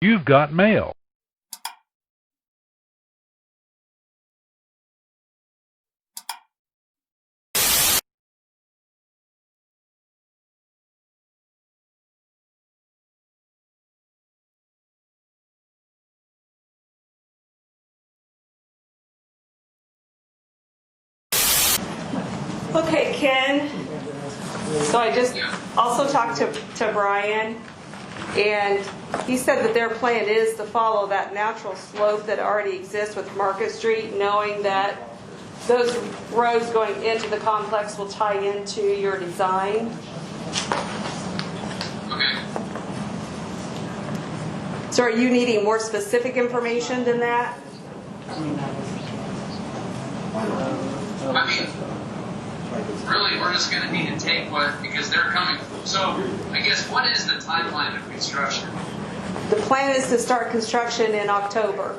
You've got mail. Okay, Ken. So I just also talked to Brian, and he said that their plan is to follow that natural slope that already exists with Market Street, knowing that those roads going into the complex will tie into your design. Okay. So are you needing more specific information than that? I mean, really, we're just going to need to take because they're coming. So, I guess, what is the timeline of construction? The plan is to start construction in October.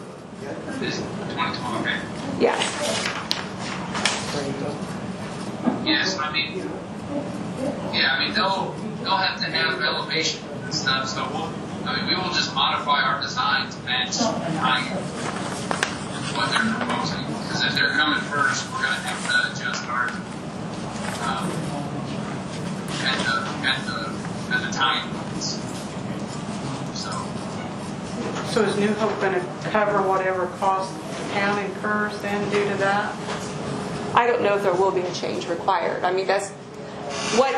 Is 2012, okay. Yeah. Yes, I mean, they'll have to have elevation and stuff, so we will just modify our design to match what they're proposing. Because if they're coming first, we're going to have to adjust our at the time. So is New Hope going to cover whatever cost the town incurs then due to that? I don't know if there will be a change required. I mean, that's what,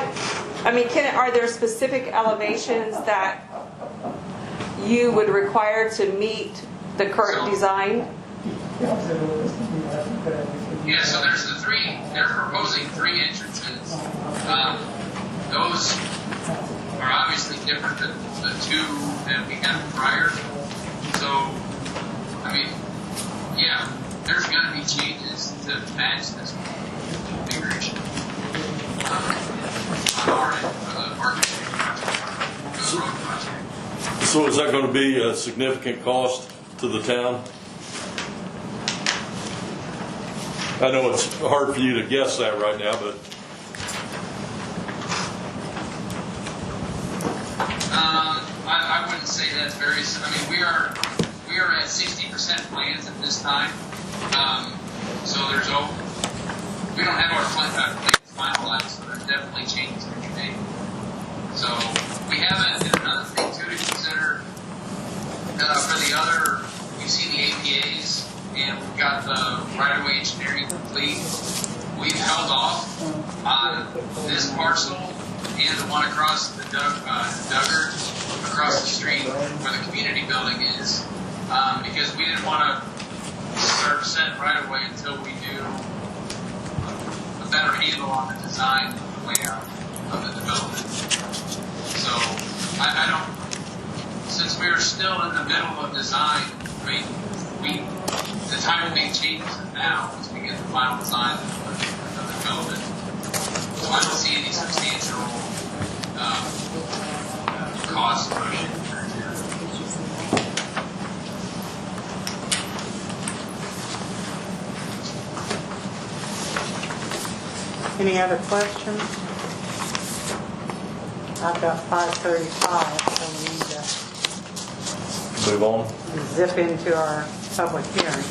I mean, are there specific elevations that you would require to meet the current design? Yeah, so they're proposing 3 entrances. Those are obviously different than the 2 that we had prior. So, I mean, yeah, there's going to be changes to match this configuration on our end for the Parke road project. So is that going to be a significant cost to the town? I know it's hard for you to guess that right now, but I wouldn't say that's very. I mean, we are at 60% plans at this time. So we don't have our plans finalized, so there's definitely changes to be made. So we haven't. And another thing too to consider for the other, you see the APAs, and we've got the right-of-way engineering complete. We've held off on this parcel and the one across the Duggar across the street where the community building is, because we didn't want to start setting right-of-way until we do a better handle on the design and the layout of the development. So I don't, since we are still in the middle of design, I mean, the time we make changes is now as we get the final design of the development. So I don't see any substantial cost pushing. Any other questions? I've got 5:35, so we need move on. to zip into our public hearing.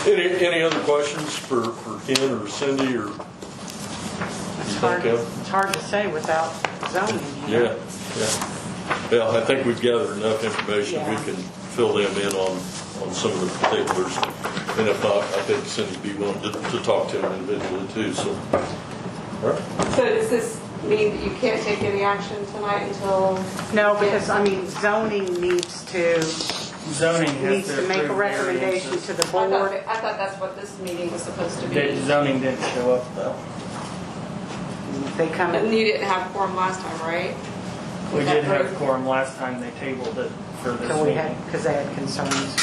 Any other questions for Ken or Cindy or? It's hard to say without zoning. Yeah. Well, I think we've gathered enough information. Yeah. We can fill them in on some of the particulars. And if not, I think Cindy'd be willing to talk to them individually too. So, all right. So does this mean that you can't take any action tonight until? No, because I mean zoning needs to make a recommendation to the board. I thought that's what this meeting was supposed to be. Zoning didn't show up though. They come And in. you didn't have quorum last time, right? We did have quorum last time. They tabled it for this meeting. Because they had concerns.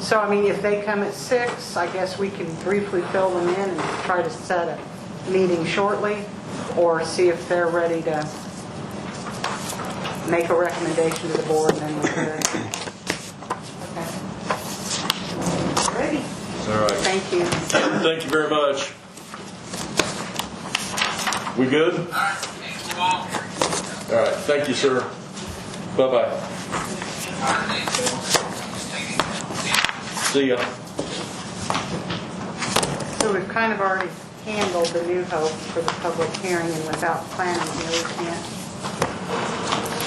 So I mean, if they come at 6, I guess we can briefly fill them in and try to set a meeting shortly, or see if they're ready to make a recommendation to the board, and then we'll hear it. Okay. Ready? All right. Thank you. Thank you very much. We good? All right, thanks, you all. All right. Thank you, sir. Bye-bye. See ya. So we've kind of already handled the New Hope for the public hearing, and without planning here, we can't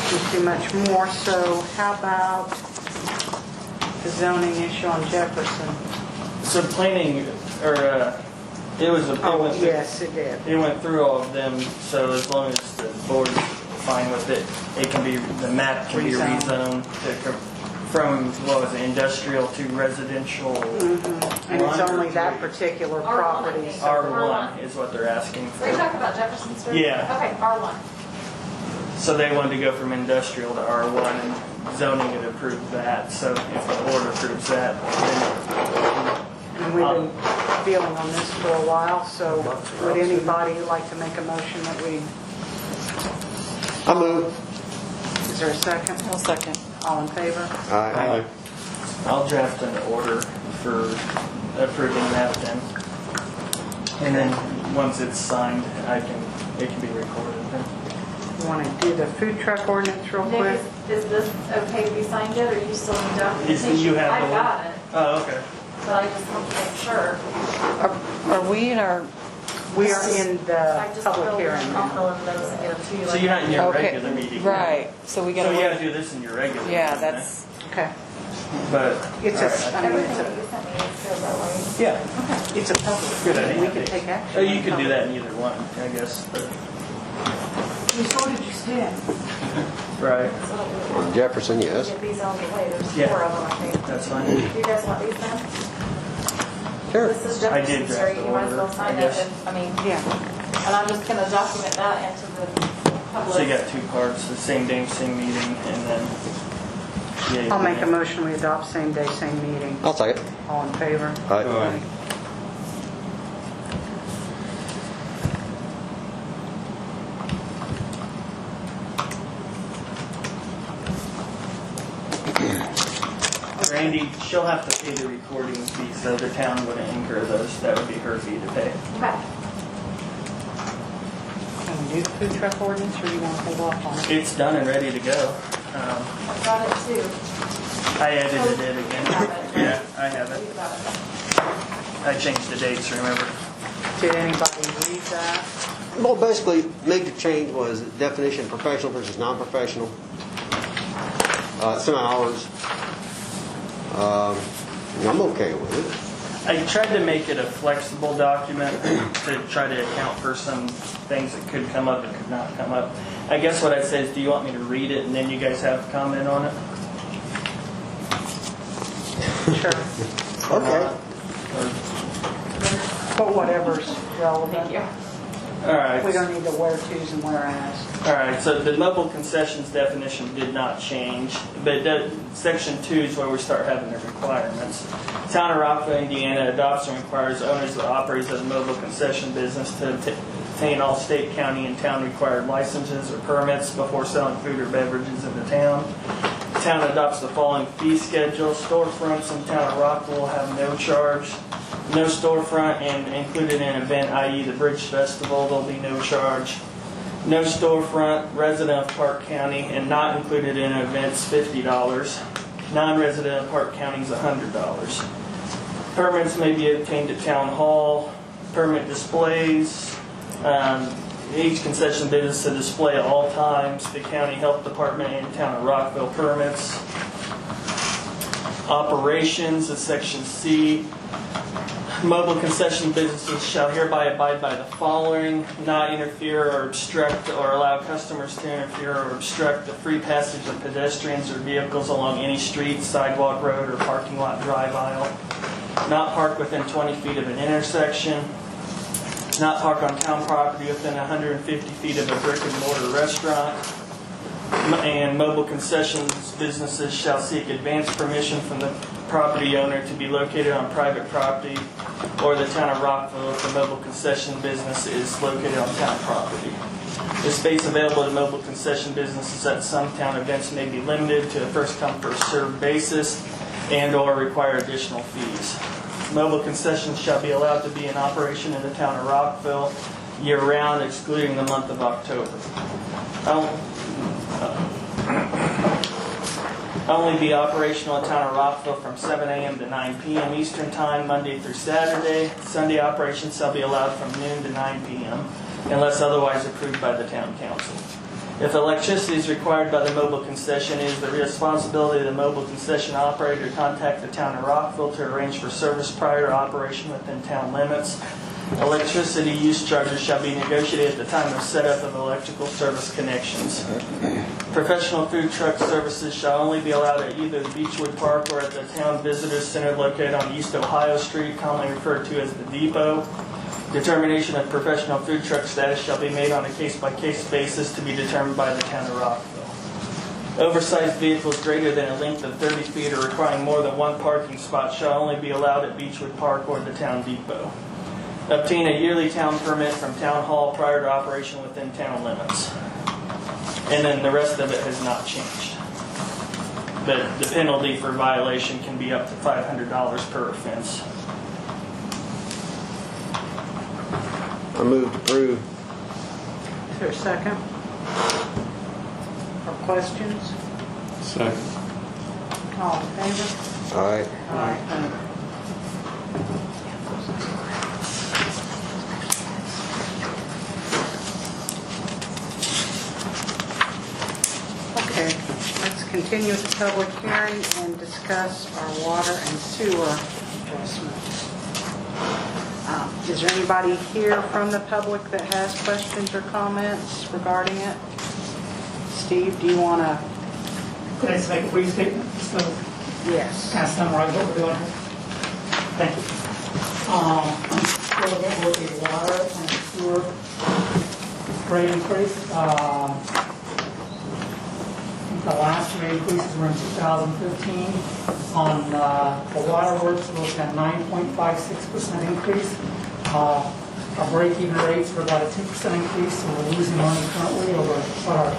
do too much more. So how about the zoning issue on Jefferson? So planning, or, it was a. Oh, yes, it did. It went through all of them, so as long as the board's fine with it, it can be, the map can be Rezone. rezoned from, what was it, industrial to residential. And it's only that particular property. So R1 is what they're asking Are you for. talking about Jefferson Street? Yeah. Okay, R1. So they wanted to go from industrial to R1, and zoning had approved that, so if the board approves that, And we've been dealing on this for a while, so would anybody like to make a motion that we, I move. is there a second? I'll second. All in favor? Aye. I'll draft an order for approving that then. And then, once it's signed, it can be recorded then. You want to do the food truck ordinance real Nick, quick? is this okay to be signed yet, or you still need documentation? You have the I've one? got it, Oh, okay. but I just want to make sure. Are we in our, We are in I the just public filled hearing in, I'll now. fill in those and get them to you. So you're not in your Okay, regular meeting? right, so we So gotta. you gotta do this in your regular meeting? Yeah, then? that's, Okay. But, It's all a, right. I mean, Everything that you sent me feels that way. Yeah, it's a public good hearing. idea. We can take action. Oh, you can do that in either one, I guess. But, Which one did you stand? right, So we'll On Jefferson, yes. get these out of the way, there's Yeah. 4 of them, I think. that's fine. Do you guys want these then? Sure. This is I did Jefferson draft Street, the you might as well order, sign I it, guess. and, I mean, Yeah. and I'm just gonna document that into the public. So you got two parts, the same day, same meeting, and then. Yeah, I'll make a motion, we adopt same day, same meeting. I'll second. All in favor? Aye. Randy, she'll have to pay the recording fee, so the town wouldn't incur those. That would be her fee to pay. Okay. Can we do the food truck ordinance, or you want to hold off on it? It's done and ready to go. I've got it too. I edited it again. You have it. Yeah, I have it. You've got it. I changed the dates, remember? Did anybody read that? Well, basically, make the change was definition professional versus non-professional. Semi-hours. I'm okay with it. I tried to make it a flexible document to try to account for some things that could come up and could not come up. I guess what I'd say is, do you want me to read it and then you guys have a comment on it? Sure. Okay. But whatever's relevant. Thank you. All right. We don't need the where-tos and where-as. All right, so the mobile concessions definition did not change, but section 2 is where we start having the requirements. Town of Rockville, Indiana adopts and requires owners that operate as a mobile concession business to obtain all state, county, and town required licenses or permits before selling food or beverages in the town. The town adopts the following fee schedule. Storefronts in town of Rockville will have no charge. No storefront and included in an event, i.e. the Bridge Festival, there'll be no charge. No storefront, resident of Parke County, and not included in events, $50. Non-resident of Parke County is $100. Permits may be obtained at Town Hall. Permit displays. Each concession business to display at all times. The County Health Department and Town of Rockville permits. Operations is Section C. Mobile concession businesses shall hereby abide by the following: not interfere or obstruct or allow customers to interfere or obstruct the free passage of pedestrians or vehicles along any street, sidewalk, road, or parking lot, drive aisle. Not park within 20 feet of an intersection. Not park on town property within 150 feet of a brick and mortar restaurant. And mobile concessions businesses shall seek advance permission from the property owner to be located on private property or the town of Rockville if the mobile concession business is located on town property. The space available to mobile concession businesses at some town events may be limited to a first-come, first-served basis and or require additional fees. Mobile concessions shall be allowed to be in operation in the town of Rockville year-round, excluding the month of October. Only be operational in town of Rockville from 7 a.m. to 9 p.m. Eastern Time, Monday through Saturday. Sunday operations shall be allowed from noon to 9 p.m. unless otherwise approved by the town council. If electricity is required by the mobile concession, it is the responsibility of the mobile concession operator to contact the town of Rockville to arrange for service prior to operation within town limits. Electricity use charges shall be negotiated at the time of setup of electrical service connections. Professional food truck services shall only be allowed at either the Beechwood Park or at the town visitors center located on East Ohio Street, commonly referred to as the Depot. Determination of professional food truck status shall be made on a case-by-case basis to be determined by the town of Rockville. Oversized vehicles greater than a length of 30 feet or requiring more than one parking spot shall only be allowed at Beechwood Park or the town depot. Obtain a yearly town permit from town hall prior to operation within town limits. And then the rest of it has not changed. But the penalty for violation can be up to $500 per offense. I move to approve. Is there a second? Or questions? Second. All in favor? Aye. Aye. Okay, let's continue with the public hearing and discuss our water and sewer adjustments. Is there anybody here from the public that has questions or comments regarding it? Steve, do you want to? Could I just make a brief statement, just to Yes. kind of summarize what we're doing here? Thank you. We're looking at the water and sewer rate increase. The last rate increases were in 2015. On the waterworks, we're looking at 9.56% increase. Our break-even rates were about a 2% increase, so we're losing money currently over what our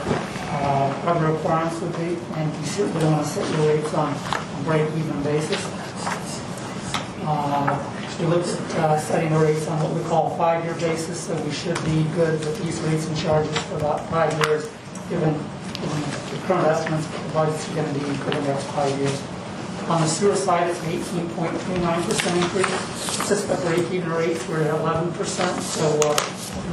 other requirements would be, and you certainly want to set your rates on a break-even basis. We looked at setting the rates on what we call a 5-year basis, so we should be good with these rates and charges for about 5 years, given the current estimates for the budgets are going to be for the next 5 years. On the sewer side, it's an 18.39% increase. Just the break-even rates were at 11%, so we're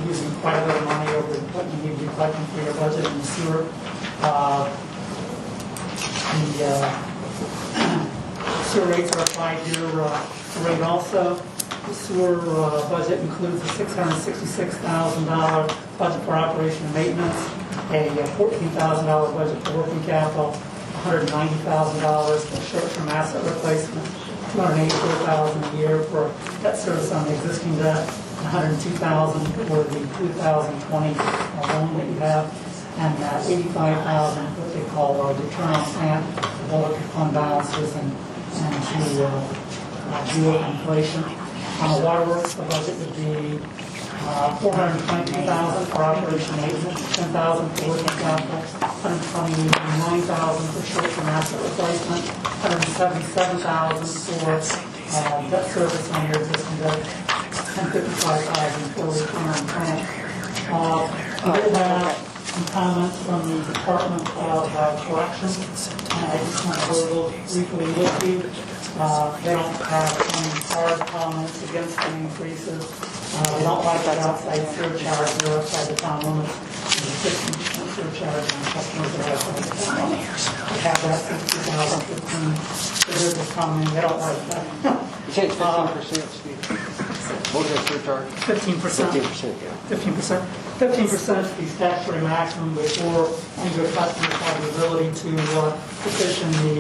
using quite a bit of money over what you need to be collecting for your budget in the sewer. The sewer rates are a 5-year rate also. The sewer budget includes a $666,000 budget for operation and maintenance, a $14,000 budget for working capital, $190,000 for short-term asset replacement, $284,000 a year for debt service on the existing debt, $102,000 for the 2020 loan that you have, and $85,000 what they call our return on sand, electric fund balances, and to deal with inflation. On the waterworks, the budget would be $422,000 for operation maintenance, $10,000 for working capital, $129,000 for short-term asset replacement, $177,000 for debt service on your existing debt, and $55,000 for return on plant. We did have some comments from the Department of Corrections, and I just want to go a little briefly with you. They don't have any hard comments against the increases. They don't like that outside surcharge. They're outside the town limits. There's a 15% surcharge on customers that are outside the town limits. They have that since 2015. So they're just commenting. They don't like that. You say it's 15%, Steve? What was that surcharge? 15%. 15%, yeah. 15%. 15% is the statutory maximum before any customers have the ability to petition the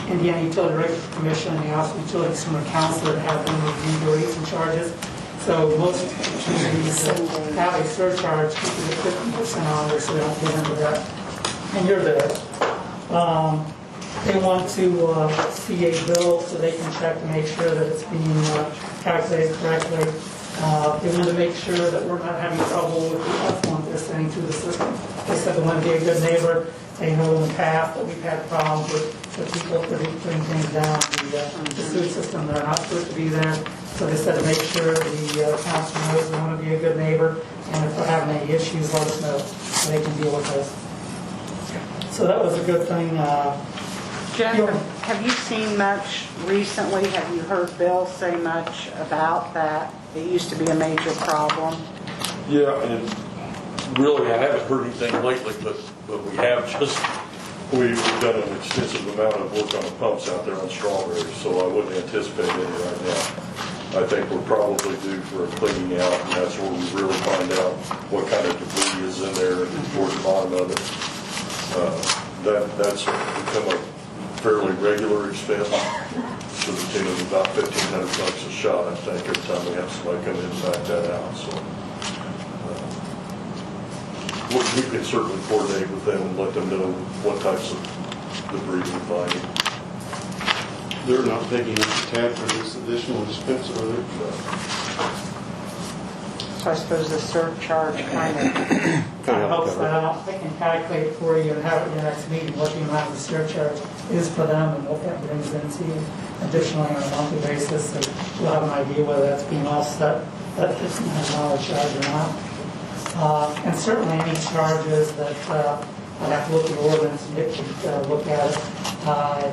Indiana Utility Rate Commission and the Office of Utility Consumer Council to have them review the rates and charges. So most communities that have a surcharge keep it at 50% on there so they don't get into that. And you're there. They want to see a bill so they can check to make sure that it's being calculated correctly. They want to make sure that we're not having trouble with the effluent they're sending through the system. They said they want to be a good neighbor. They know in the past that we've had problems with people putting things down the sewer system that are not supposed to be there. So they said to make sure the council knows we want to be a good neighbor, and if we're having any issues, let us know so they can deal with us. So that was a good thing. Jeff, have you seen much recently? Have you heard Bill say much about that? It used to be a major problem. Yeah, and really, I haven't heard anything lately, but we have we've done an extensive amount of work on the pumps out there on Strawberry, so I wouldn't anticipate any right now. I think we're probably due for a cleaning out, and that's where we really find out what kind of debris is in there towards the bottom of it. That's become a fairly regular expense, to the tune of about $1,500 a shot, I think, every time we have somebody come in and back that out. So we can certainly coordinate with them and let them know what types of debris we're finding. They're not picking up the tab for this additional expense, are they? So I suppose the surcharge kind of Helps that out. I can calculate for you and have it in your next meeting what the amount of surcharge is for them and what that brings into you additionally on a monthly basis. So you'll have an idea whether that's being offset, that $1,500 charge or not. And certainly any charges that I'd have to look at the ordinance and Dick could look at it.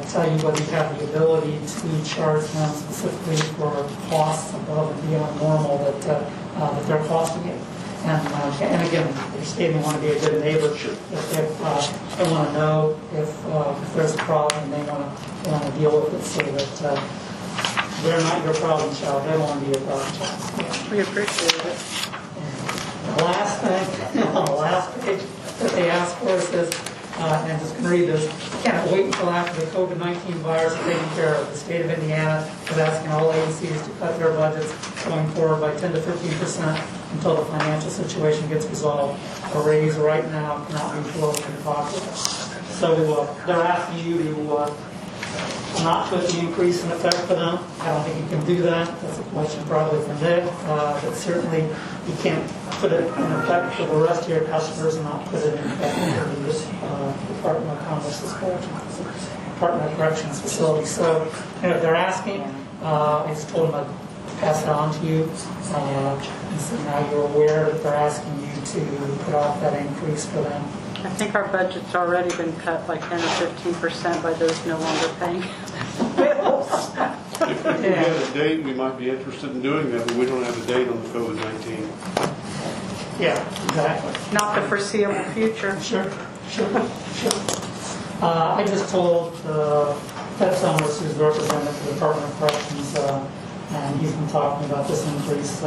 Tell you whether you have the ability to charge them specifically for costs above and beyond normal that they're costing it. And again, they're stating they want to be a good neighbor. If they want to know if there's a problem, they want to deal with it so that they're not your problem child. They don't want to be your problem child. we appreciate it. The last thing, on the last page that they asked for says, and I'm just going to read this, can't wait until after the COVID-19 virus is taken care of. The state of Indiana is asking all agencies to cut their budgets going forward by 10 to 15% until the financial situation gets resolved. A raise right now cannot be floated in pocket. So they're asking you to not put the increase in effect for them. I don't think you can do that. That's a question probably for Nick. But certainly you can't put it in effect for the rest of your customers and not put it in effect for the Department of Commerce's Department of Corrections facility. So they're asking. I just told them I'd pass it on to you. And so now you're aware that they're asking you to put off that increase for them. I think our budget's already been cut by 10 or 15% by those no longer paying bills. If we had a date, we might be interested in doing that, but we don't have a date on the COVID-19. Yeah, exactly. Not the foreseeable future. Sure. I just told Ted Summers, who's the representative for the Department of Corrections, and he's been talking about this increase.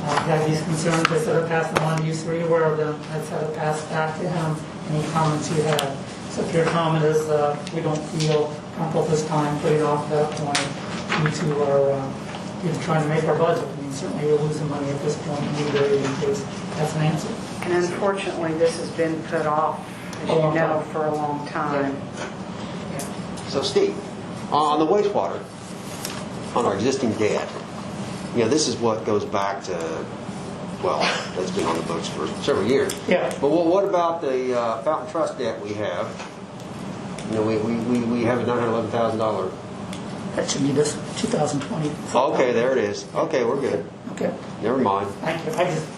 He had these concerns. I said I'd pass them on to you, so you're aware of them. I said I'd pass back to him any comments you had. So if your comment is we don't feel comfortable this time putting off that point, you two are trying to make our budget. I mean, certainly we're losing money at this point. We need a increase. That's an answer. And unfortunately, this has been put off, as you know, for a long time. So Steve, on the wastewater, on our existing debt, this is what goes back to, well, that's been on the books for several years. Yeah. But what about the Fountain Trust debt we have? We have a $911,000. That should be this 2020. Okay, there it is. Okay, we're good. Okay. Never mind. Thank you.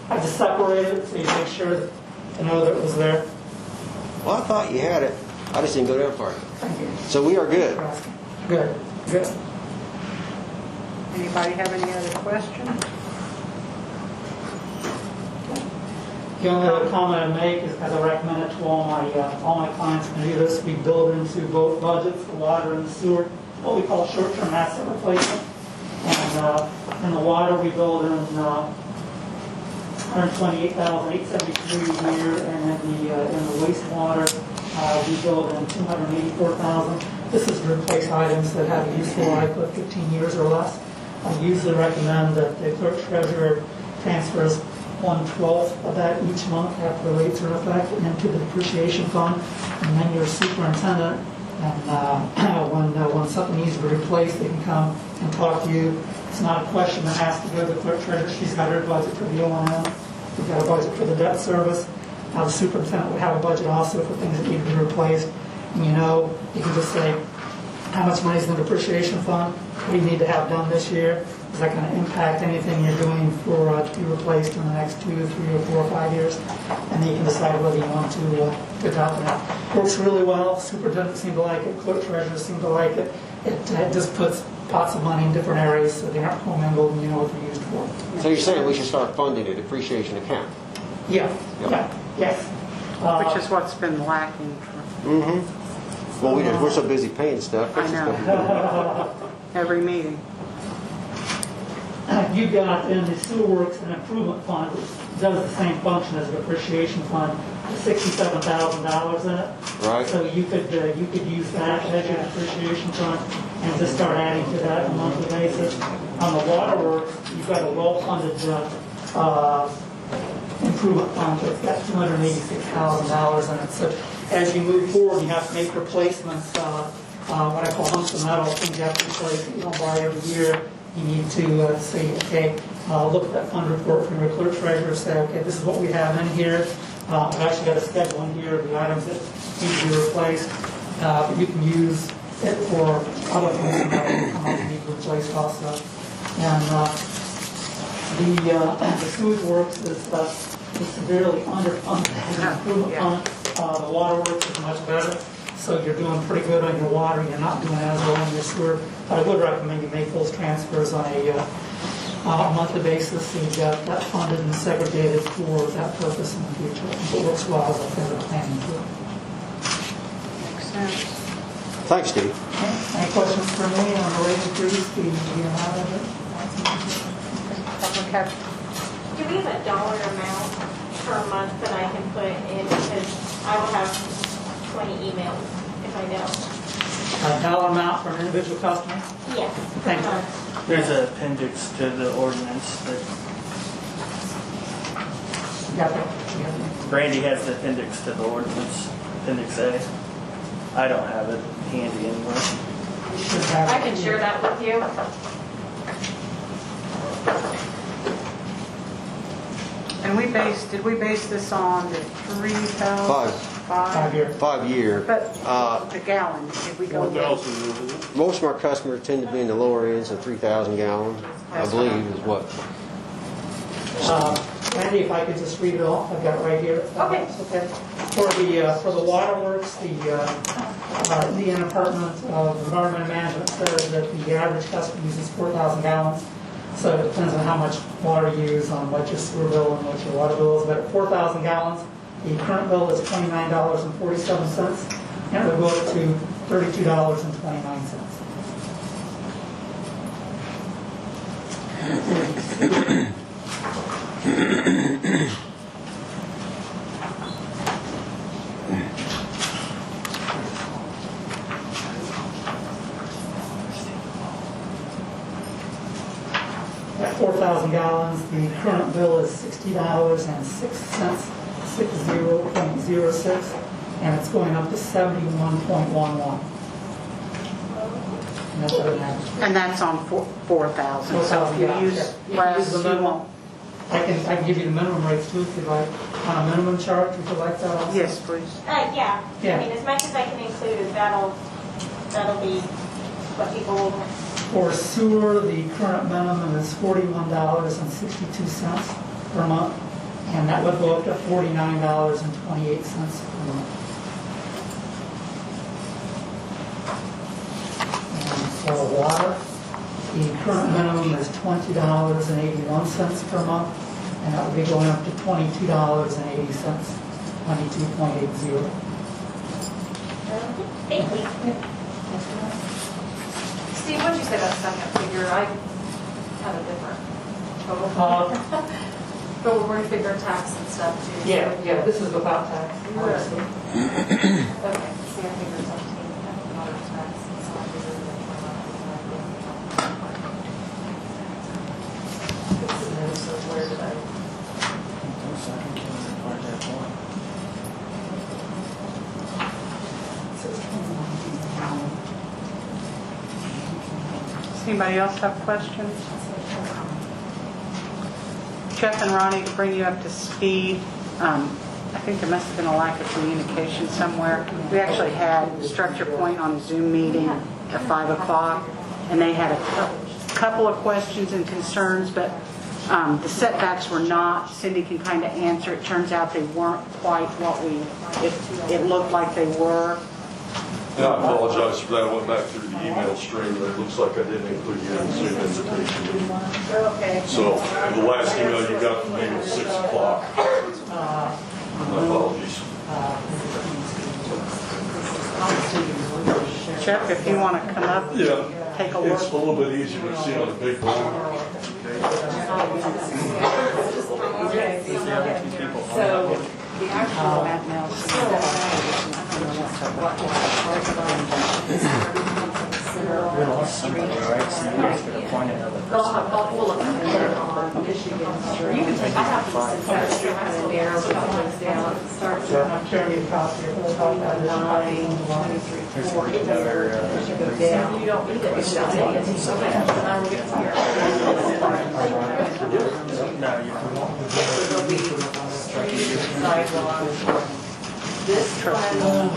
I just separated it so you make sure to know that it was there. Well, I thought you had it. I just didn't go down for it. Thank you. So we are good. For asking. Good. Anybody have any other questions? The only other comment I make is, as I recommend it to all my clients to do this, we build into both budgets, the water and the sewer, what we call short-term asset replacement. And in the water, we build in $128,873 a year, and in the wastewater, we build in $284,000. This is to replace items that have a useful life of 15 years or less. I usually recommend that the clerk treasurer transfers 1/12 of that each month after the rates are in effect into the depreciation fund, and then your superintendent, and when something needs to be replaced, they can come and talk to you. It's not a question that has to go to the clerk treasurer. She's got her budget for the O&M. We've got a budget for the debt service. Now the superintendent would have a budget also for things that need to be replaced. And you can just say, how much money is in the depreciation fund, we need to have done this year. Is that going to impact anything you're doing to be replaced in the next 2, 3, or 4, or 5 years? And then you can decide whether you want to adopt it. Works really well. Superintendent seemed to like it. Clerk treasurer seemed to like it. It just puts pots of money in different areas so they aren't commingled and you know what they're used for. So you're saying we should start funding a depreciation account? Yeah, yes. Which is what's been lacking for, Well, we're so busy paying stuff. I know, every meeting. You've got in the Schoolworks an improvement fund, which does the same function as a depreciation fund, $67,000 in it. Right. So you could use that as your depreciation fund and just start adding to that on a monthly basis. On the waterworks, you've got a well-funded improvement fund that's got $286,000 in it. So as you move forward, you have to make replacements, what I call hunks of metal, things you have to replace that you don't buy every year. You need to say, okay, look at that fund report from your clerk treasurer, say, okay, this is what we have in here. I've actually got a schedule in here of the items that need to be replaced. But you can use it for other things that need to be replaced also. And the Schoolworks is severely underfunded. The waterworks is much better. So you're doing pretty good on your water. You're not doing as well on your sewer. But I would recommend you make those transfers on a monthly basis. So you've got that funded and segregated for that purpose in the future. It works well as a better planning tool. Makes sense. Thanks, Steve. Any questions for me on the rate increase, the amount of it? Public have, Do we have a dollar amount per month that I can put in? Because I will have 20 emails if I know. A dollar amount for an individual customer? Yes. Thank you. There's an appendix to the ordinance that Got that? Brandy has the appendix to the ordinance, Appendix A. I don't have it handy anywhere. I can share that with you. and did we base this on the 3,000? 5 years. 5 year. But the gallon, did we go with? 1,000, isn't it? Most of our customers tend to be in the lower ends of 3,000 gallon, I believe is what. Randy, if I could just read it off, I've got it right here. Okay. Okay. For the waterworks, the Indiana Department of Environmental Management says that the average customer uses 4,000 gallons. So it depends on how much water you use, on what your sewer bill and what your water bill is. But at 4,000 gallons, the current bill is $29.47, and it will go up to $32.29. At 4,000 gallons, the current bill is $60.06, 60.06, and it's going up to 71.11. And that's at an average. And that's on 4,000, so if you use less, you won't. I can give you the minimum rates too, if you like, on a minimum charge, would you like that also? Yes, please. Yeah. Yeah. I mean, as much as I can include, that'll be what people will. For sewer, the current minimum is $41.62 per month, and that would go up to $49.28 per month. And for water, the current minimum is $20.81 per month, and that would be going up to $22.80, 22.80. Thank you. Steve, what'd you say about the second figure? I had a different total. But we're going to figure tax and stuff too. Yeah, this is without tax. obviously. Okay, see, I figured something, water tax, and so I figured that so where did I? Does anybody else have questions? Jeff and Ronnie, to bring you up to speed, I think there must have been a lack of communication somewhere. We actually had Structure Point on a Zoom meeting at 5 o'clock, and they had a couple of questions and concerns, but the setbacks were not, Cindy can kind of answer. It turns out they weren't quite what it looked like they were. And I apologize for that. I went back through the email stream, and it looks like I didn't include you in the Zoom invitation. So the last email you got from me was 6 o'clock. My apologies. Chuck, if you want to come up, Yeah, take a look. it's a little bit easier to see on the big board. So the actual Matt Nelson. I'm carrying a copy of it. You don't need it. It's not it. It's so bad. And I will get here. There'll be street, sidewalk. This one.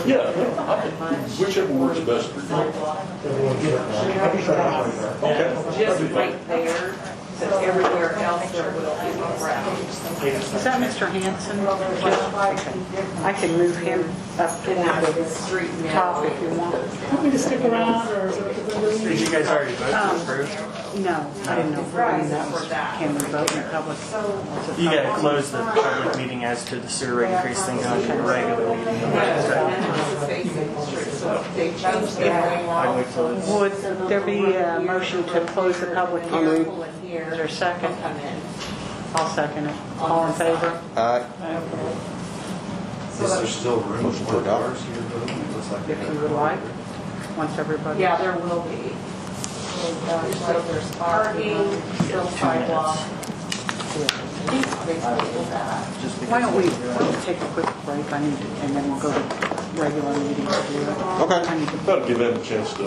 Yeah, whichever works best for you. Okay. Just right there, but everywhere else there will be gravel. Is that Mr. Hanson? I can move him up toward the Street top if you want. Want me to stick around, or is it? Did you guys already vote to approve? No, I didn't know if that was, can we vote in public? You gotta close the public meeting as to the sewer rate increase thing on your regular meeting. They changed the I wait till it's. Would there be a motion to close the public hearing? Is here. there a second? Come in. I'll second it. All in favor? Is there still room for dollars? If you would like, once everybody. Yeah, there will be. So there's parking, still sidewalk. Why don't we take a quick break? I need to, and then we'll go to regular meeting to do it. Okay. I need to- That'll give them a chance to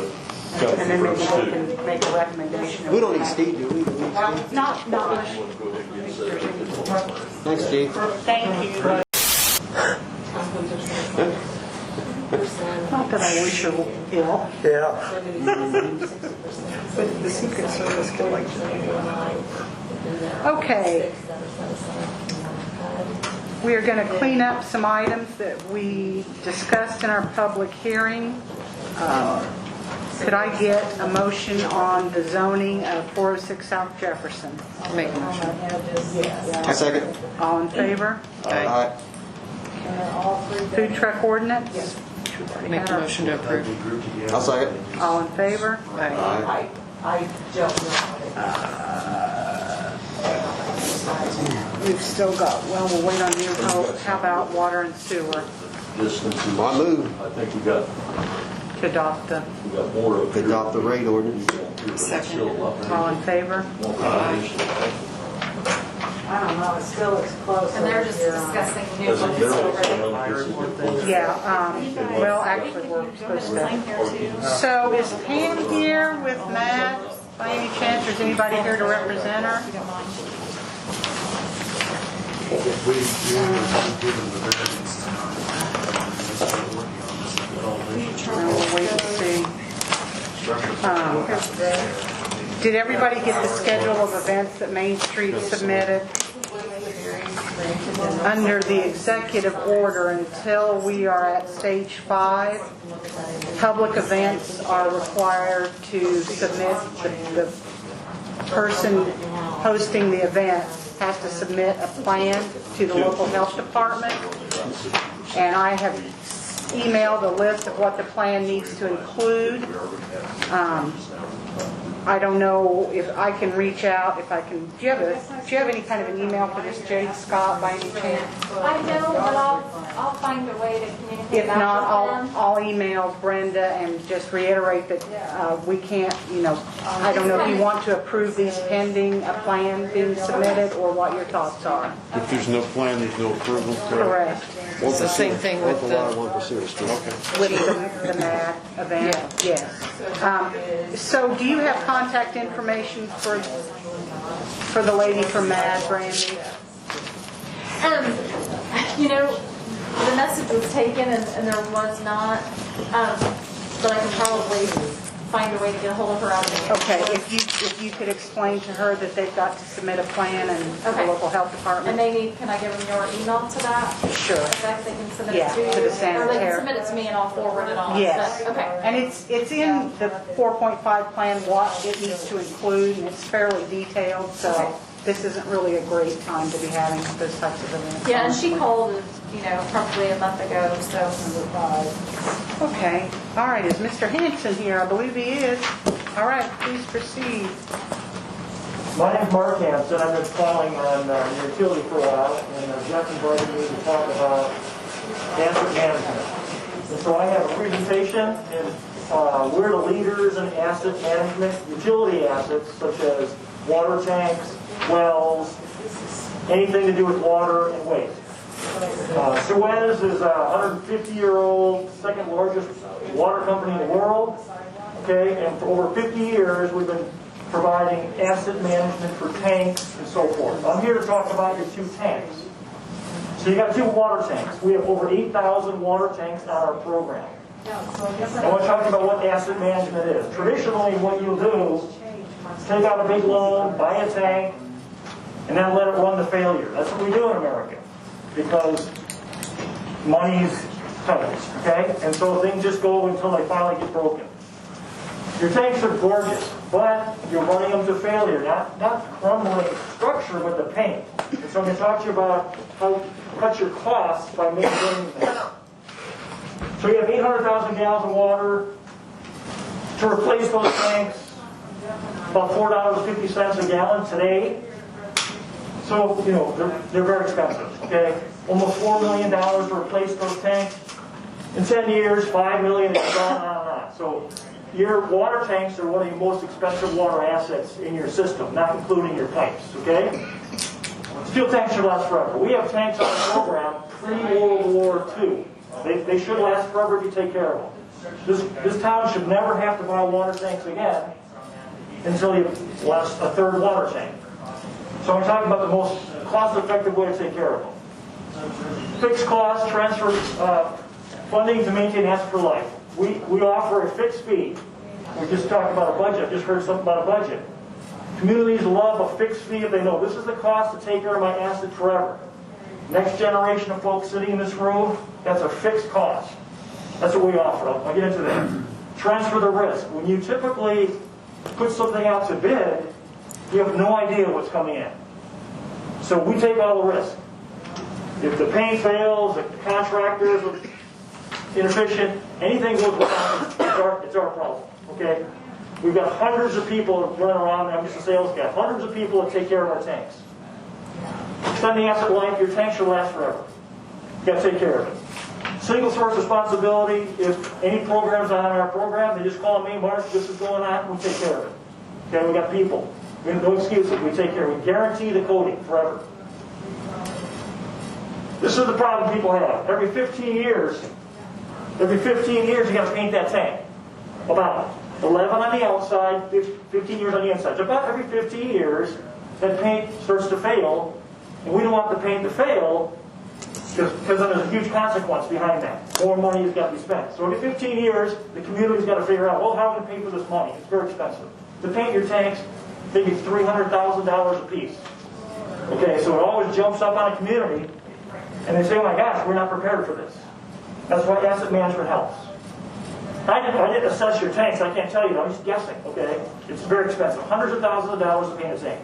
kind of And then maybe progress they too. can make a recommendation. We don't need Steve, do we? Do we need Steve? Not much. Thanks, Steve. Thank you. Not that I wish you ill. Yeah. But the Secret Service could like to. Okay. We are going to clean up some items that we discussed in our public hearing. Could I get a motion on the zoning of 406 South Jefferson? Make a motion. A second. All in favor? Aye. Food truck ordinance? Make a motion to approve. I'll second. All in favor? Aye. I don't know. We've still got, well, we'll wait on you. How about water and sewer Distances. Well, I move. I think we got to adopt the, more of it. Adopt the rate ordinance. all in favor? I don't know, it's close. And they're just discussing new ones already. Yeah, well, actually, we're supposed to. So is Pam here with Matt by any chance? Or is anybody here to represent her? We'll wait and see. Did everybody get the schedule of events that Main Street submitted? Under the executive order, until we are at stage 5, public events are required to submit, the person hosting the event has to submit a plan to the local health department. And I have emailed a list of what the plan needs to include. I don't know if I can reach out, if I can, do you have any kind of an email for this Jade Scott by any chance? I know, but I'll find a way to communicate If that not, with them. I'll email Brenda and just reiterate that we can't, I don't know if you want to approve these pending a plan being submitted or what your thoughts are. If there's no plan, there's no approval. Correct. It's the same thing with One for water, the, one for sewer. Steve. With the MAD event, yes. So do you have contact information for the lady from MAD, Brandy? You know, the message was taken and there was not, but I can probably find a way to get a hold of her out of the. Okay, if you could explain to her that they've got to submit a plan and the Okay. local health And department. they need, can I give them your email to that? Sure. In fact, they can submit Yeah, it to you. to the Or they sanitary. can submit it to me and I'll forward it on. Yes. So, okay. And it's in the 4.5 plan, what it needs to include, and it's fairly detailed, Okay. so this isn't really a great time to be having those types of events. Yeah, and she called, you know, probably a month ago, so. Number 5. Okay, all right, is Mr. Hanson here? I believe he is. All right, please proceed. My name's Mark Hanson. I've been plowing on the utility for a while, and Jeff invited me to talk about asset management. And so I have a presentation, and we're the leaders in asset management, utility assets such as water tanks, wells, anything to do with water and waste. Suez is a 150-year-old, second largest water company in the world. Okay, and for over 50 years we've been providing asset management for tanks and so forth. I'm here to talk about your 2 tanks. So you got 2 water tanks. We have over 8,000 water tanks on our program. I want to talk about what asset management is. Traditionally, what you'll do is take out a big loan, buy a tank, and then let it run to failure. That's what we do in America because money's tight, okay? And so things just go until they finally get broken. Your tanks are gorgeous, but you're running them to failure. Not crumbling structure, but the paint. And so I'm going to talk to you about how to cut your costs by maintaining them. So you have 800,000 gallons of water. To replace those tanks, about $4.50 a gallon today. So, you know, they're very expensive, okay? Almost $4 million to replace those tanks. In 10 years, $5 million, and on and on. So your water tanks are one of your most expensive water assets in your system, not including your pipes, okay? Steel tanks should last forever. We have tanks on the program pre-World War II. They should last forever if you take care of them. This town should never have to buy water tanks again until you last a third water tank. So I'm talking about the most cost-effective way to take care of them. Fixed cost transfer funding to maintain assets for life. We offer a fixed fee. We just talked about a budget. I just heard something about a budget. Communities love a fixed fee if they know this is the cost to take care of my asset forever. Next generation of folks sitting in this room, that's a fixed cost. That's what we offer. I'll get into that. Transfer the risk. When you typically put something out to bid, you have no idea what's coming in. So we take all the risk. If the paint fails, the contractors are inefficient, anything goes wrong, it's our problem. Okay? We've got hundreds of people running around, I'm just a sales guy, hundreds of people that take care of our tanks. Extending asset life, your tank should last forever. You've got to take care of it. Single source responsibility, if any program's on our program, they just call me, Mark, this is going on, we take care of it. Okay, we got people. We have no excuses, we take care of it. We guarantee the coating forever. This is the problem people have. Every 15 years, you got to paint that tank. About 11 on the outside, 15 years on the inside. So about every 15 years, that paint starts to fail, and we don't want the paint to fail because then there's a huge consequence behind that. More money has got to be spent. So every 15 years, the community's got to figure out, well, how are we going to pay for this money? It's very expensive. To paint your tanks, maybe $300,000 a piece. Okay, so it always jumps up on a community, and they say, oh my gosh, we're not prepared for this. That's why asset management helps. I didn't assess your tanks, I can't tell you, I'm just guessing, okay? It's very expensive, hundreds of thousands of dollars to paint a tank.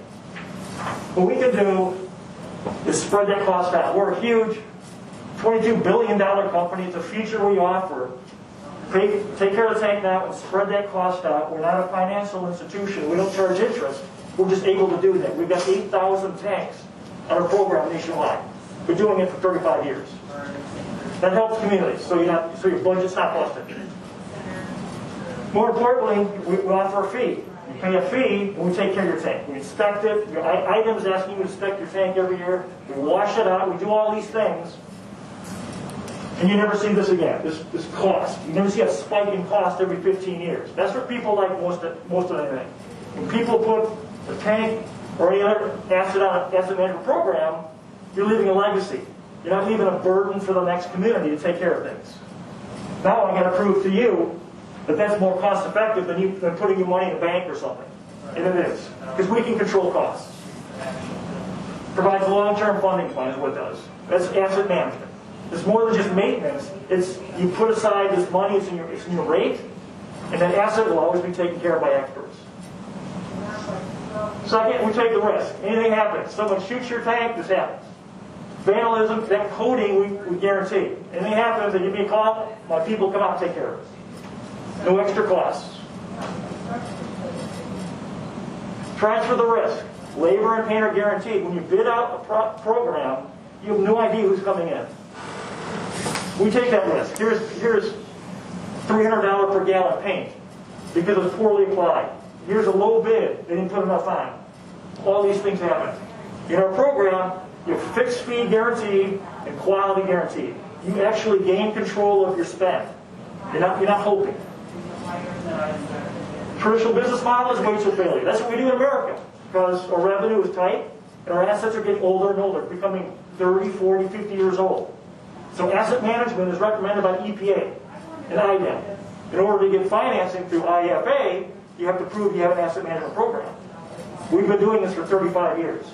What we can do is spread that cost out. We're a huge $22 billion company, it's a feature we offer. Take care of the tank now and spread that cost out. We're not a financial institution, we don't charge interest. We're just able to do that. We've got 8,000 tanks on our program nationwide. We're doing it for 35 years. That helps communities, so your budget's not busted. More importantly, we offer a fee. You pay a fee, and we take care of your tank. We inspect it. Your items asking you to inspect your tank every year. We wash it out. We do all these things. And you never see this again, this cost. You never see a spike in cost every 15 years. That's what people like most of anything. When people put a tank or any other asset on an asset management program, you're leaving a legacy. You're not leaving a burden for the next community to take care of things. Now I got to prove to you that that's more cost effective than putting your money in a bank or something. And it is. Because we can control costs. Provides a long-term funding plan is what it does. That's asset management. It's more than just maintenance. It's you put aside this money, it's in your rate, and that asset will always be taken care of by experts. Second, we take the risk. Anything happens. Someone shoots your tank, this happens. Vandalism, that coating we guarantee. Anything happens, they give me a call, my people come out and take care of it. No extra costs. Transfer the risk. Labor and paint are guaranteed. When you bid out a program, you have no idea who's coming in. We take that risk. Here's $300 per gallon paint because it's poorly applied. Here's a low bid. They didn't put enough on. All these things happen. In our program, you have fixed fee guaranteed and quality guaranteed. You actually gain control of your spend. You're not hoping. Traditional business model is wage to failure. That's what we do in America because our revenue is tight and our assets are getting older and older, becoming 30, 40, 50 years old. So asset management is recommended by EPA and IDEM. In order to get financing through IFA, you have to prove you have an asset management program. We've been doing this for 35 years.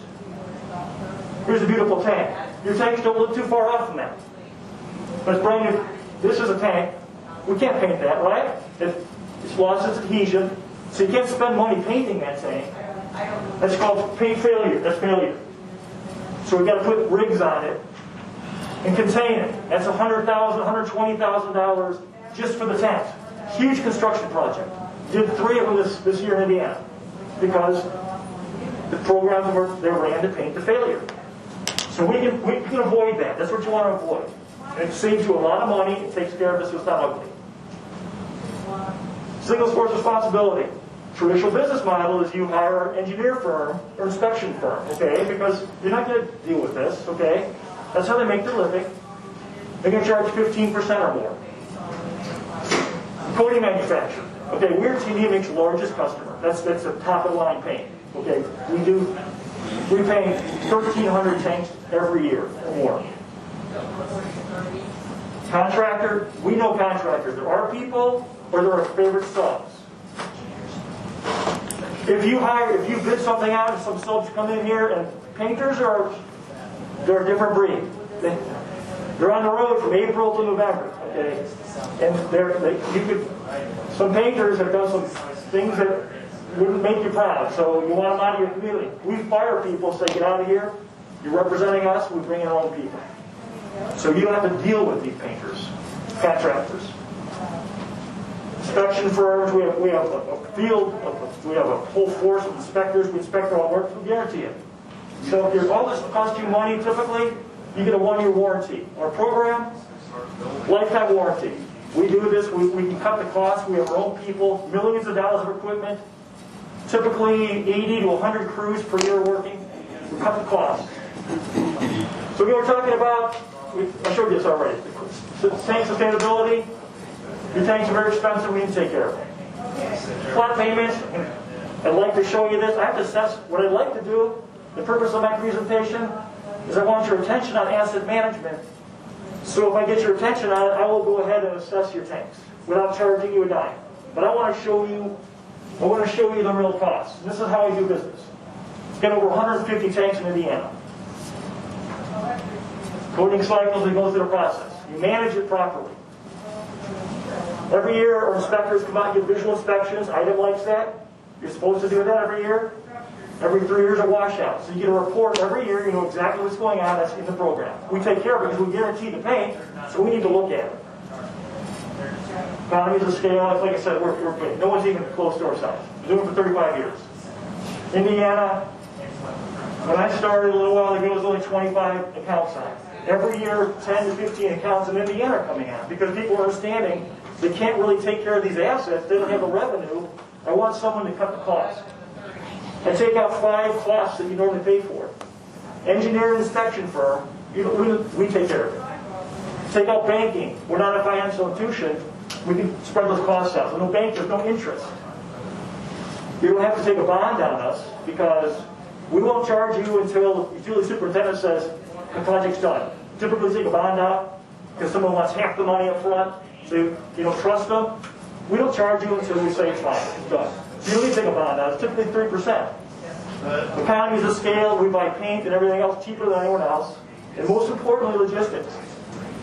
Here's a beautiful tank. Your tanks don't look too far off from that. But it's brand new. This is a tank. We can't paint that, right? It's lost its adhesion. So you can't spend money painting that tank. That's called paint failure. That's failure. So we've got to put rigs on it and contain it. That's $100,000, $120,000 just for the tank. Huge construction project. Did 3 of them this year in Indiana because the programs they ran to paint the failure. So we can avoid that. That's what you want to avoid. And it saves you a lot of money. It takes care of this so it's not ugly. Single source responsibility. Traditional business model is you hire an engineer firm or inspection firm, okay? Because you're not going to deal with this, okay? That's how they make their living. They're going to charge 15% or more. Coating manufacturer. Okay, we're TD largest customer. That's a top of the line paint. Okay, we paint 1,300 tanks every year or more. Contractor, we know contractors. They're our people or they're our favorite subs. If you bid something out and some subs come in here and painters they're a different breed. They're on the road from April to November. Okay, and some painters have done some things that wouldn't make you proud, so you want them out of your community. We fire people, say get out of here. You're representing us. We bring in our own people. So you don't have to deal with these painters, contractors. Inspection firms, we have a field, we have a whole force of inspectors. We inspect our work, we guarantee it. So if all this costs you money, typically, you get a 1-year warranty. Our program, lifetime warranty. We do this, we can cut the costs, we have our own people, millions of dollars of equipment, typically 80 to 100 crews per year working. We cut the costs. So we were talking about, I showed you this already, tank sustainability. Your tanks are very expensive, we need to take care of them. Flat payments, I'd like to show you this. I have to assess what I'd like to do. The purpose of my presentation is I want your attention on asset management. So if I get your attention on it, I will go ahead and assess your tanks without charging you a dime. But I want to show you the real costs. And this is how I do business. Got over 150 tanks in Indiana. Coating cycles, we go through the process. You manage it properly. Every year, our inspectors come out and give visual inspections. IDEM likes that. You're supposed to do that every year. Every 3 years, a washout. So you get a report every year. You know exactly what's going on. That's in the program. We take care of it because we guarantee the paint, so we need to look at it. Economies of scale, like I said, we're big. No one's even close to ourselves. We're doing it for 35 years. Indiana, when I started a little while ago, there was only 25 accounts on it. Every year, 10 to 15 accounts in Indiana are coming out because people are understanding they can't really take care of these assets. They don't have the revenue. I want someone to cut the cost. I take out 5 costs that you normally pay for. Engineer and inspection firm, we take care of it. Take out banking. We're not a financial institution. We can spread those costs out. There's no bank, there's no interest. You don't have to take a bond on us because we won't charge you until the utility superintendent says, the project's done. Typically take a bond out, because someone wants half the money up front, so you don't trust them. We don't charge you until we say it's fine, it's done. So you don't need to take a bond out, it's typically 3%. Economies of scale, we buy paint and everything else cheaper than anyone else. And most importantly, logistics.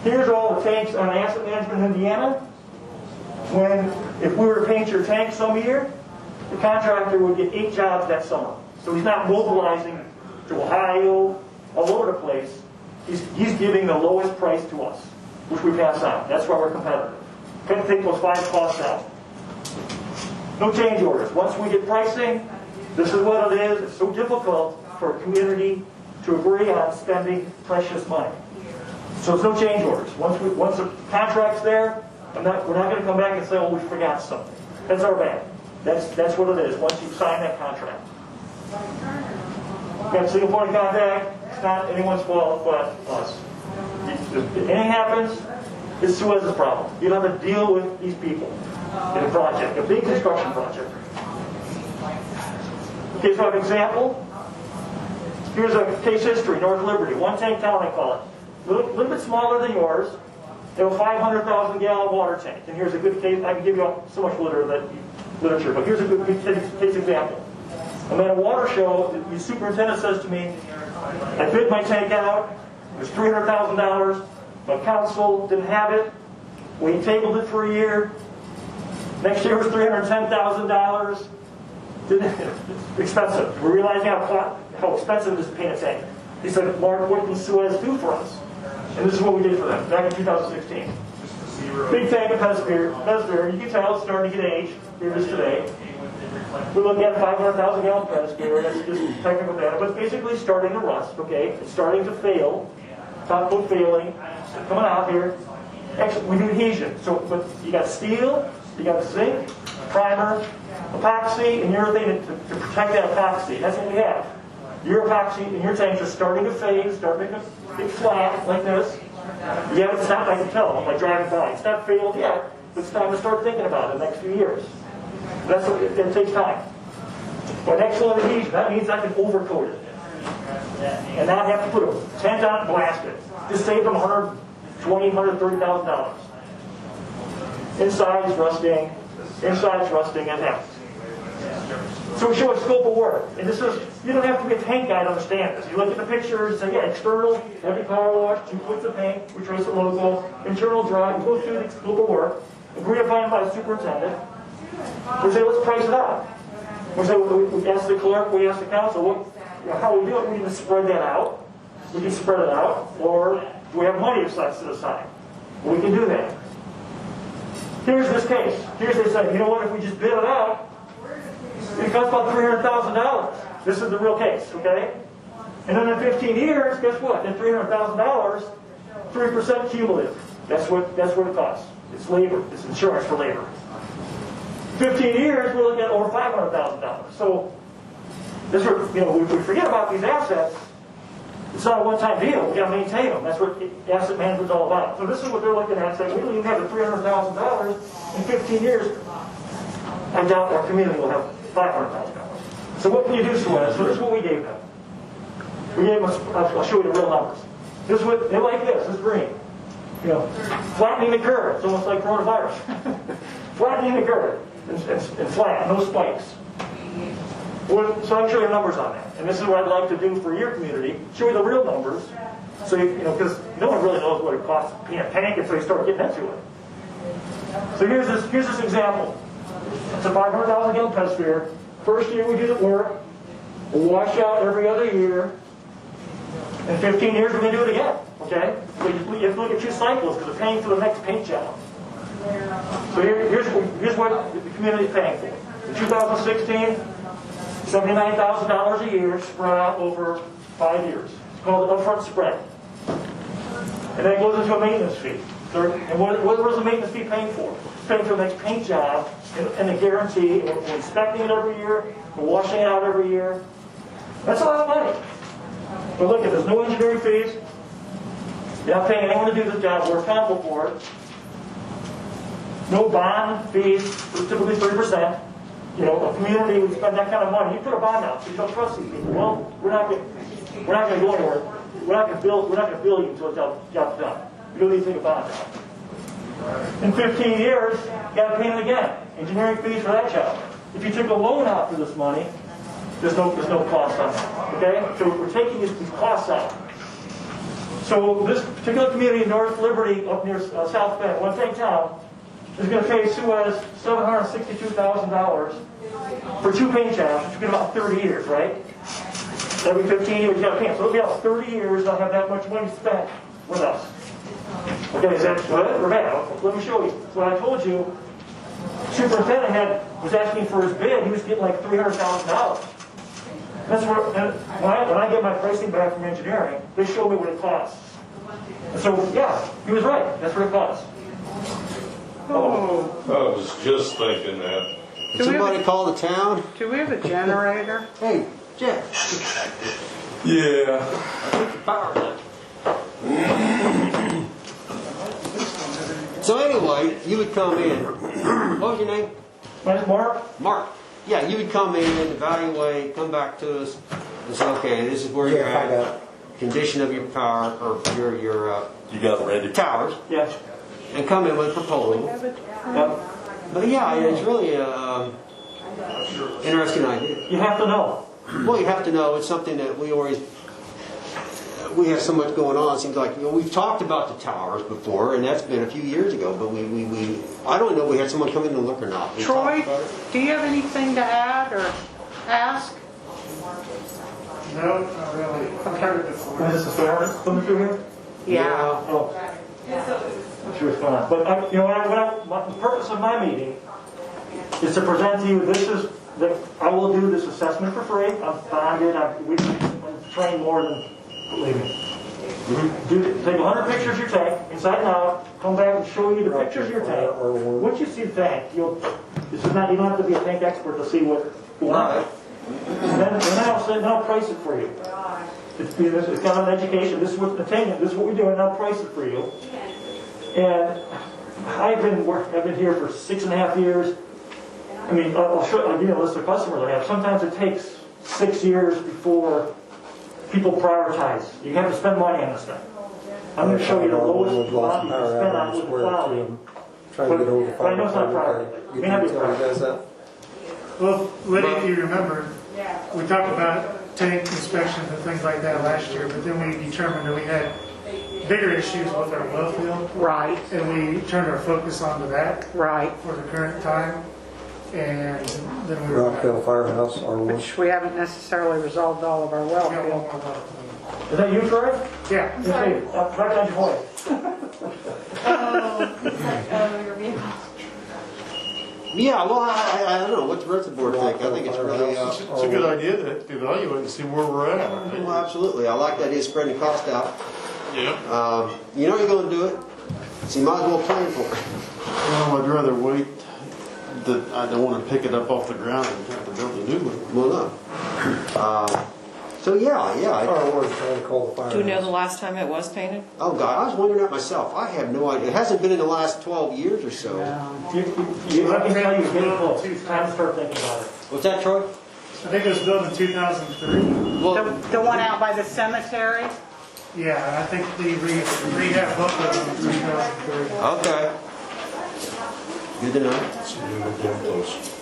Here's all the tanks on asset management in Indiana. If we were to paint your tank some year, the contractor would get 8 jobs that summer. So he's not mobilizing to Ohio, all over the place. He's giving the lowest price to us, which we pass on. That's why we're competitive. Can't take those 5 costs out. No change orders. Once we get pricing, this is what it is. It's so difficult for a community to agree on spending precious money. So it's no change orders. Once the contract's there, we're not going to come back and say, oh, we forgot something. That's our bad. That's what it is, once you sign that contract. You've got a single point of contact. It's not anyone's fault but us. If anything happens, it's Suez's problem. You don't have to deal with these people in a project, a big construction project. Okay, so I have an example. Here's a case history, North Liberty, one tank town I call it. A little bit smaller than yours. They have a 500,000 gallon water tank. And here's a good case, I can give you so much literature, but here's a good case example. I'm at a water show, the superintendent says to me, I bid my tank out, it was $300,000, my council didn't have it, we tabled it for a year, next year was $310,000, it's expensive. We're realizing how expensive it is to paint a tank. He said, Mark, what can Suez do for us? And this is what we did for them back in 2016. Big tank of Pesvir, you can tell it's starting to get age. Here it is today. We're looking at 500,000 gallon Pesvir. That's just technical data, but it's basically starting to rust. Okay, it's starting to fail. Top coat failing. It's coming out here. Actually, we do adhesion. So, but you got steel, you got zinc, primer, epoxy, and urethane to protect that epoxy. That's what we have. Your epoxy and your tanks are starting to fade, start making it flat like this. Yeah, it's not, I can tell by driving by. It's not failed yet, but it's time to start thinking about it in the next few years. That's what it takes time. But excellent adhesion, that means I can overcoat it. And not have to put a tent on and blast it. Just save them $120,000, $130,000. Inside's rusting, and that. So we show a scope of work. And this is, you don't have to be a tank guy to understand this. You look at the pictures, say, yeah, external, heavy power wash, 2 foot of paint, we trace the logo, internal dry, we go through the scope of work, agreed upon by the superintendent. We say, let's price it out. We say, we ask the clerk, we ask the council, how we do it, we can spread that out. We can spread it out, or do we have money set aside? Well, we can do that. Here's this case. Here's they say, you know what, if we just bid it out, it costs about $300,000. This is the real case, okay? And then in 15 years, guess what? That $300,000, 3% cumulative. That's what it costs. It's labor. It's insurance for labor. 15 years, we're looking at over $500,000. So this, we forget about these assets. It's not a one-time deal. We got to maintain them. That's what asset management's all about. So this is what they're looking at, saying we don't even have the $300,000 in 15 years. I doubt our community will have $500,000. So what can you do, Suez? So this is what we gave them. We gave them, I'll show you the real numbers. This is what, they like this is green. Flattening the curve. It's almost like coronavirus. Flattening the curve and flat, no spikes. Well, so I'll show you numbers on that. And this is what I'd like to do for your community. Show you the real numbers. So, because no one really knows what it costs to paint a tank until you start getting into it. So here's this example. It's a 500,000 gallon Pesvir. First year we do the work. We'll wash out every other year. In 15 years we're going to do it again. Okay? So you have to look at 2 cycles because they're paying for the next paint job. So here's what the community is paying for. In 2016, $79,000 a year spread out over 5 years. It's called the upfront spread. And then it goes into a maintenance fee. And what is the maintenance fee paying for? It's paying for the next paint job and the guarantee. We're inspecting it every year. We're washing it out every year. That's a lot of money. But look, there's no engineering fees. You're not paying anyone to do this job. We're accountable for it. No bond fees, typically 30%. A community would spend that kind of money. You put a bond out, so you don't trust these people. Well, we're not going to go anywhere we're not gonna bill you until the job's done. You don't need to think about that. In 15 years, you gotta pay it again. Engineering fees for that job. If you took a loan out for this money, there's no cost on that, okay? So we're taking these costs out. So this particular community in North Liberty, up near South Bend, one thing town, is going to pay Suez $762,000 for 2 paint jobs, which would be about 30 years, right? Every 15 years you got to pay. So it'll be about 30 years they'll have that much money spent with us. Okay, is that good or bad? Let me show you. So I told you, superintendent was asking for his bid, he was getting like $300,000. That's where, when I get my pricing back from engineering, they show me what it costs. And so, yeah, he was right. That's what it costs. Oh, I was just thinking that. Did somebody call the town? Do we have a generator? Hey, Jeff. Yeah. So anyway, you would come in. What was your name? My name's Mark. Mark. Yeah, you would come in, evaluate, come back to us, and say, okay, this is where you're at. Condition of your power, or your You got it ready? towers, Yes. and come in with a proposal. Yep. But yeah, it's really a interesting idea. You have to know. Well, you have to know it's something that we have so much going on. It seems like, we've talked about the towers before, and that's been a few years ago, but I don't know if we had someone come in and look or not. We Troy, talked about it. do you have anything to add or ask? No, not really. Is this a storm coming through here? Yeah. Oh. I'm sure it's fine. But the purpose of my meeting is to present to you, I will do this assessment for free. I'm bonded, we've trained more than, believe me. Take 100 pictures of your tank, inside and out, come back and show you the pictures of your tank. Once you see the tank, you don't have to be a tank expert to see what's going on. And then I'll price it for you. It's kind of an education. This is what the tank, this is what we're doing, and I'll price it for you. And I've been here for 6.5 years. I mean, I'll give you a list of customers I have. Sometimes it takes 6 years before people prioritize. You have to spend money on this thing. I'm going to show you the lowest amount you can spend on with quality. Trying to get over But I know it's not priority. You may not be priority. Well, Lydia, if you remember, we talked about tank inspections and things like that last year, but then we determined that we had bigger issues with our well field. Right, And we turned our focus onto that right. for the current time. And then we were Rockville Firehouse, R1. Which we haven't necessarily resolved all of our well got one field. more well field. Is that you, Troy? Yeah. Back on your voice. Your vehicle. Yeah, well, I don't know. What the rest of the board think? I think it's really... It's a good idea to evaluate and see where we're at. well, absolutely. I like the idea of spreading the cost out. Yeah. You know you're going to do it, so you might as well plan for it. Well, I'd rather wait. I don't want to pick it up off the ground and have to build a new one. Well, no. So yeah. R1 trying to call the firehouse. Do you know the last time it was painted? Oh God, I was wondering that myself. I have no idea. It hasn't been in the last 12 years or so. I can tell you, getting close. Time to start thinking about it. What's that, Troy? I think it was built in 2003. Well, The one out by the cemetery? Yeah, and I think the rehab book was in 2003. okay. Good to know. So we were getting close.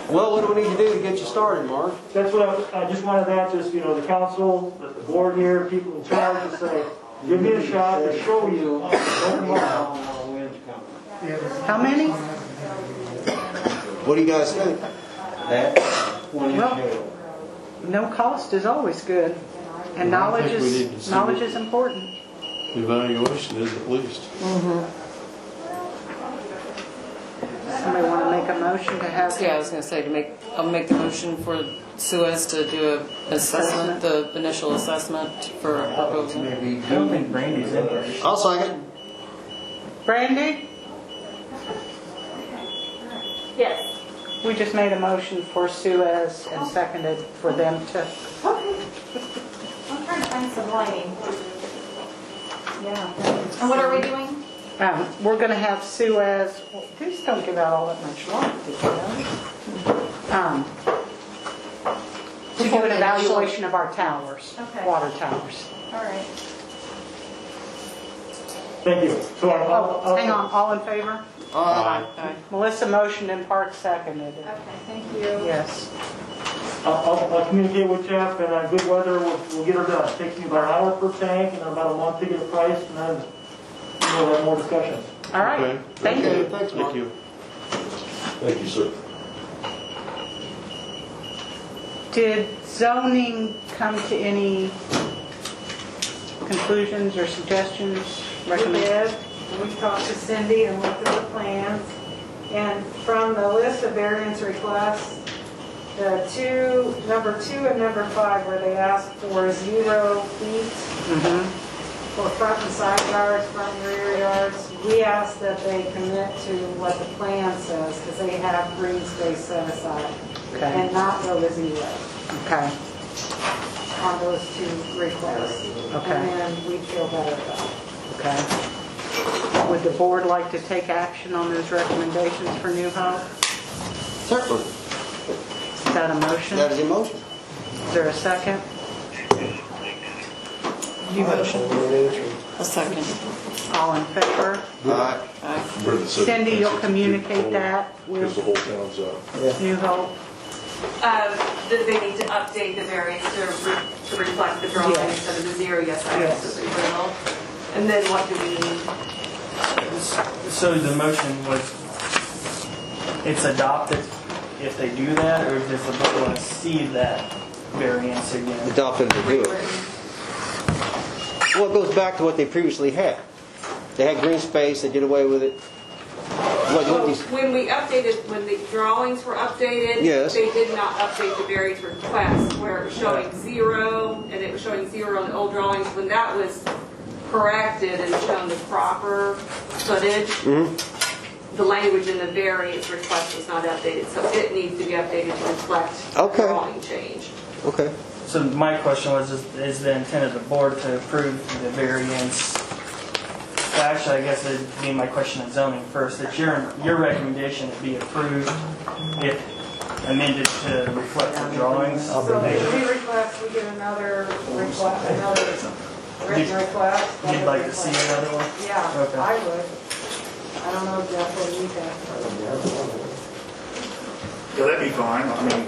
Well, what do we need to do to get you started, Mark? That's what I just wanted that, just, the council, the board here, people in charge to say, give me a shot to show you. How many? What do you guys think? Well, no cost is always good. And Well, I knowledge think we need to see knowledge what- is important. Evaluation is at least. Somebody want to make a motion to have? Yeah, I was going to say I'll make the motion for Suez to do an assessment, the initial assessment for a proposal. I don't think Brandy's in there. I'll second. Brandy, Yes. we just made a motion for Suez and seconded for them to. Okay. I'm trying to find some lighting. Yeah. And what are we doing? We're going to have Suez. Well, please don't give out all that much light, did you know? To do an evaluation of our towers, Okay. water towers. All right. Thank you. So Oh, hang on, all in favor? Aye. Melissa motioned and Park seconded it. Okay, thank you. Yes. I'll communicate with Jeff, and good weather, we'll get her done. It takes me about an hour per tank, and about a month to get it priced, and then we'll have more discussion. All right, Okay. thank Okay, you. thanks, Mark. Thank you. Thank you, sir. Did zoning come to any conclusions or suggestions? We did. We talked to Cindy and looked at the plans. And from the list of variance requests, the number 2 and number 5, where they asked for 0 feet for front and side yards, front and rear yards, we asked that they commit to what the plan says, because they have green space set aside, Okay. and not go to 0 Okay, on those 2 requests. Okay. And then we'd feel better about it. okay. Would the board like to take action on those recommendations for New Hope? Certainly. Is that a motion? That is a motion. Is there a second? A second. All in favor? Aye. Where the Cindy, you'll 62 communicate full, that Because the with whole town's up. New Hope? That they need to update the variance to reflect the drawing Yes. instead of the 0, yes, I Yes. guess, we will. And then what do we need? So the motion was, it's adopted if they do that, or does the board want to see that variance again? Adopted to do it. Well, it goes back to what they previously had. They had green space, they did away with it. Well, when we updated, when the drawings were updated, Yes. they did not update the variance request where it was showing 0 and it was showing 0 on the old drawings. When that was corrected and shown the proper footage, the language in the variance request was not updated, so it needs to be updated to reflect the Okay. drawing change. Okay. So my question was, is the intent of the board to approve the variance? Actually, I guess it'd be my question on zoning first. It's your recommendation to be approved if amended to reflect the drawings? So the 3 requests, we get another request, another written request. You'd like to see another one? Yeah, Okay. I would. I don't know, Jeff, what you think. Yeah, that'd be fine. I mean,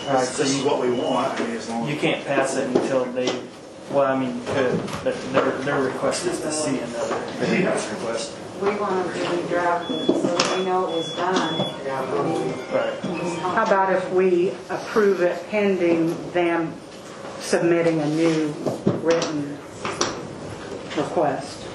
All right, this is what we want. I mean, as long as You can't pass it until they, well, I mean, you could, but their request is to see another variance request. We want them to be drafted so that we know it was done. I mean, Right. How about if we approve it pending them submitting a new written request?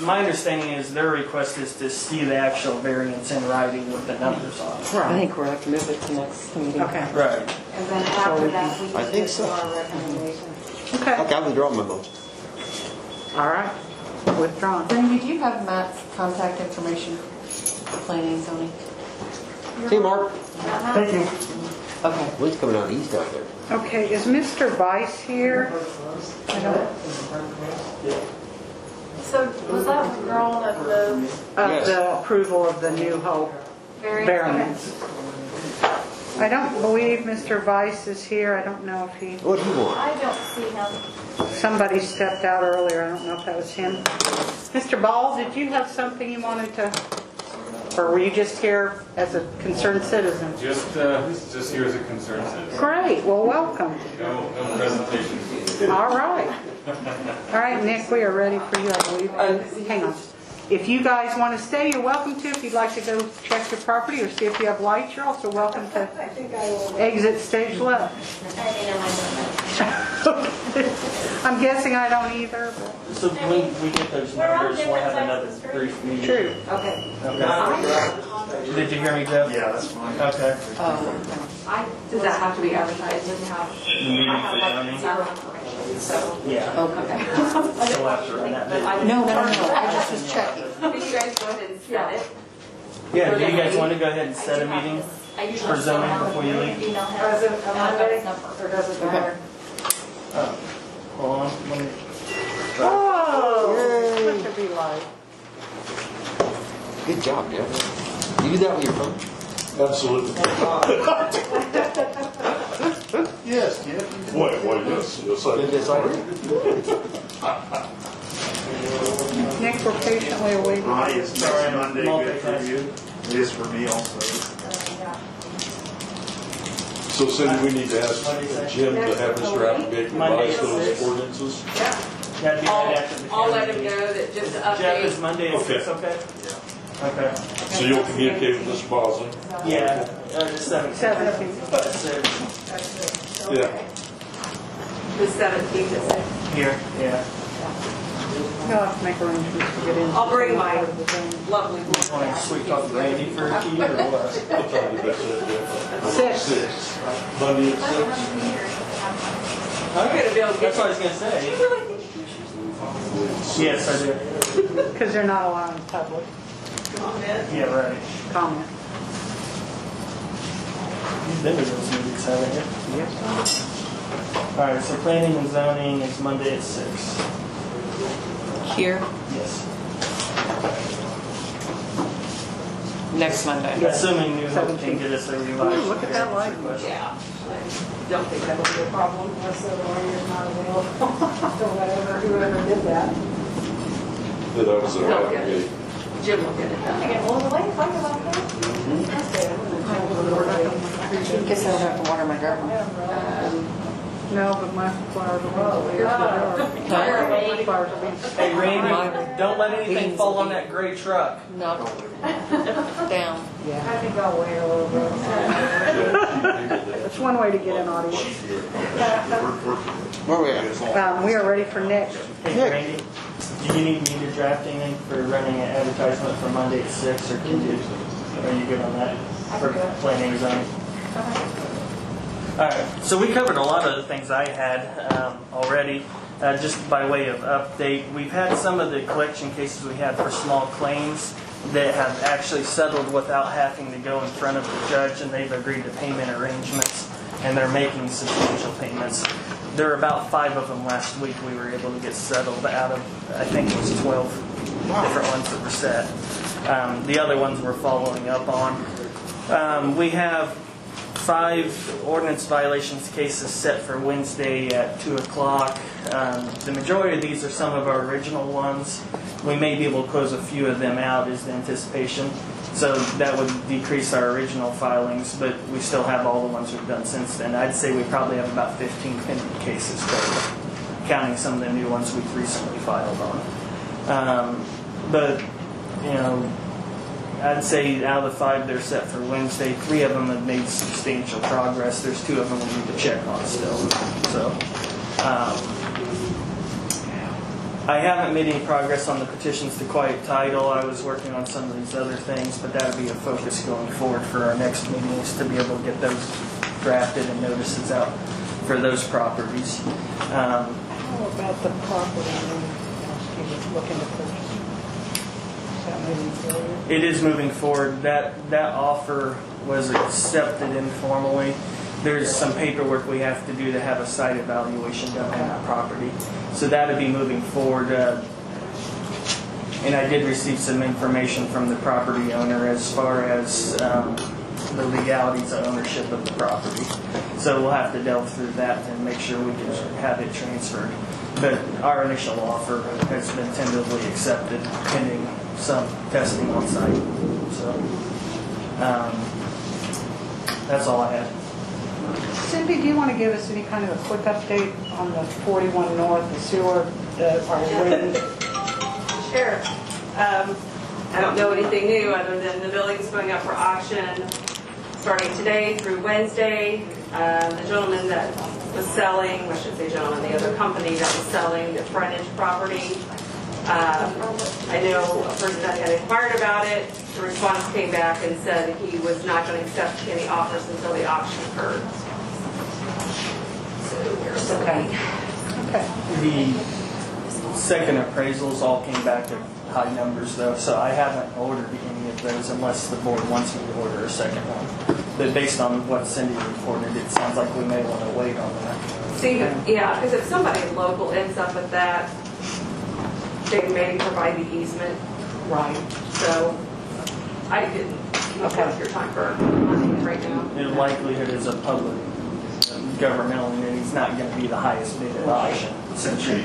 My understanding is their request is to see the actual variance in writing with the numbers on it. I think we're going to move it to next meeting. Okay. Right. And then after that, we I can think get so. to our recommendation. Okay, Okay, I withdraw my motion. all right. Withdrawn. Brandy, do you have Matt's contact information for planning and zoning? See, Mark, Thank you. Okay. wind's coming out east out there. Okay, is Mr. Weiss here? I don't, So was that withdrawn at the Yes. the approval of the New Hope variance. I don't believe Mr. Weiss is here. I don't know if he, What do you want? I don't see him. somebody stepped out earlier. I don't know if that was him. Mr. Ball, did you have something you wanted to, or were you just here as a concerned citizen? Just here as a concerned citizen. Great, well, welcome. No presentation. All right. All right, Nick, we are ready for you, I believe. Hang on. If you guys want to stay, you're welcome to. If you'd like to go check your property or see if you have lights, you're also welcome to exit stage left. I'm guessing I don't either, but So when we get those numbers, we'll have another brief meeting. true. Okay. Okay. Did you hear me, Jeff? Yeah, that's fine. Okay. Does that have to be advertised? The meeting for zoning? So, Yeah. Okay. Still after that. No, I just was checking. can you guys go ahead and set it? Yeah, do you guys want to go ahead and set a meeting for zoning before you leave? Does it a Monday, or does it matter? Hold on. Let me- Oh, what to be like. Good job, Jeff. You do that with your phone? Absolutely. Yes, Kent. Wait, yes, yes, I Did did. this already? Nick, we're patiently awaiting. Is next Monday good for you? It is for me also. So Cindy, we need to ask Jim to have Mr. Applegate Monday revise at those 6. ordinances. That'd be right after the I'll let county him meeting. know that just to Jeff, is update. Monday at 6 okay? Okay. So you'll communicate with Mr. Bosley? Yeah, the 17th. 17th. At 6. Yeah. The 17th at 6. Here, yeah. You'll have to make arrangements to get in. I'll bring my lovely Want to sweet talk Randy for a key or what? What time did they say? Six. 6. Monday at 6? I'm gonna be able to get That's what I was gonna say. Yes, I do. Because they're not allowing public Yeah, right. comment. You've been to those meetings, haven't you? Yes. All right, so planning and zoning is Monday at 6. Here, Yes. next Monday. Assuming New Hope can get us a revised. Ooh, look at that light. request. Yeah. I don't think that'll be a problem. Unless the lawyer's not available, or whatever, whoever did that. That I was at Applegate. Jim will get it done. I get blown away talking about that. Guess I don't have to water my garden. No, but my flowers will be My flowers will be. Hey, Randy, don't let anything fall on that gray truck. No. Down. I think I'll wait a little bit. That's one way to get an audience. Where are we at? We are ready for Nick. Hey, Randy, do you need me to draft anything for running an advertisement for Monday at 6, or are you good on that? For planning and zoning? All right, so we covered a lot of the things I had already. Just by way of update, we've had some of the collection cases we had for small claims that have actually settled without having to go in front of the judge, and they've agreed to payment arrangements, and they're making substantial payments. There were about 5 of them last week we were able to get settled out of, I think it was 12 different ones that were set. The other ones we're following up on. We have 5 ordinance violations cases set for Wednesday at 2 o'clock. The majority of these are some of our original ones. We may be able to close a few of them out is the anticipation. So that would decrease our original filings, but we still have all the ones we've done since then. I'd say we probably have about 15 pending cases total, counting some of the new ones we've recently filed on. But, you know, I'd say out of the 5 that are set for Wednesday, 3 of them have made substantial progress. There's 2 of them we need to check on still. So, I haven't made any progress on the petitions to quiet title. I was working on some of these other things, but that would be a focus going forward for our next meetings to be able to get those drafted and notices out for those properties. How about the property he was looking to purchase? Is that moving forward? It is moving forward. That offer was accepted informally. There's some paperwork we have to do to have a site evaluation done on that property. So that would be moving forward. And I did receive some information from the property owner as far as the legalities of ownership of the property. So we'll have to delve through that and make sure we can have it transferred. But our initial offer has been tentatively accepted pending some testing on site. So that's all I had. Cindy, do you want to give us any kind of a quick update on the 41 North, the sewer? Are we waiting? Sure. I don't know anything new other than the building's going up for auction starting today through Wednesday. The gentleman that was selling, I should say gentleman, the other company that was selling the frontage property, I know a person that had inquired about it. The response came back and said he was not going to accept any offers until the auction occurred. So we're still waiting. Okay. The second appraisals all came back at high numbers though, so I haven't ordered any of those unless the board wants me to order a second one. But based on what Cindy reported, it sounds like we may want to wait on that. See, yeah, because if somebody local ends up with that, they may provide the easement. Right. So I didn't keep up with your time for money right now. The likelihood is a public governmental entity is not going to be the highest bid at auction, since you're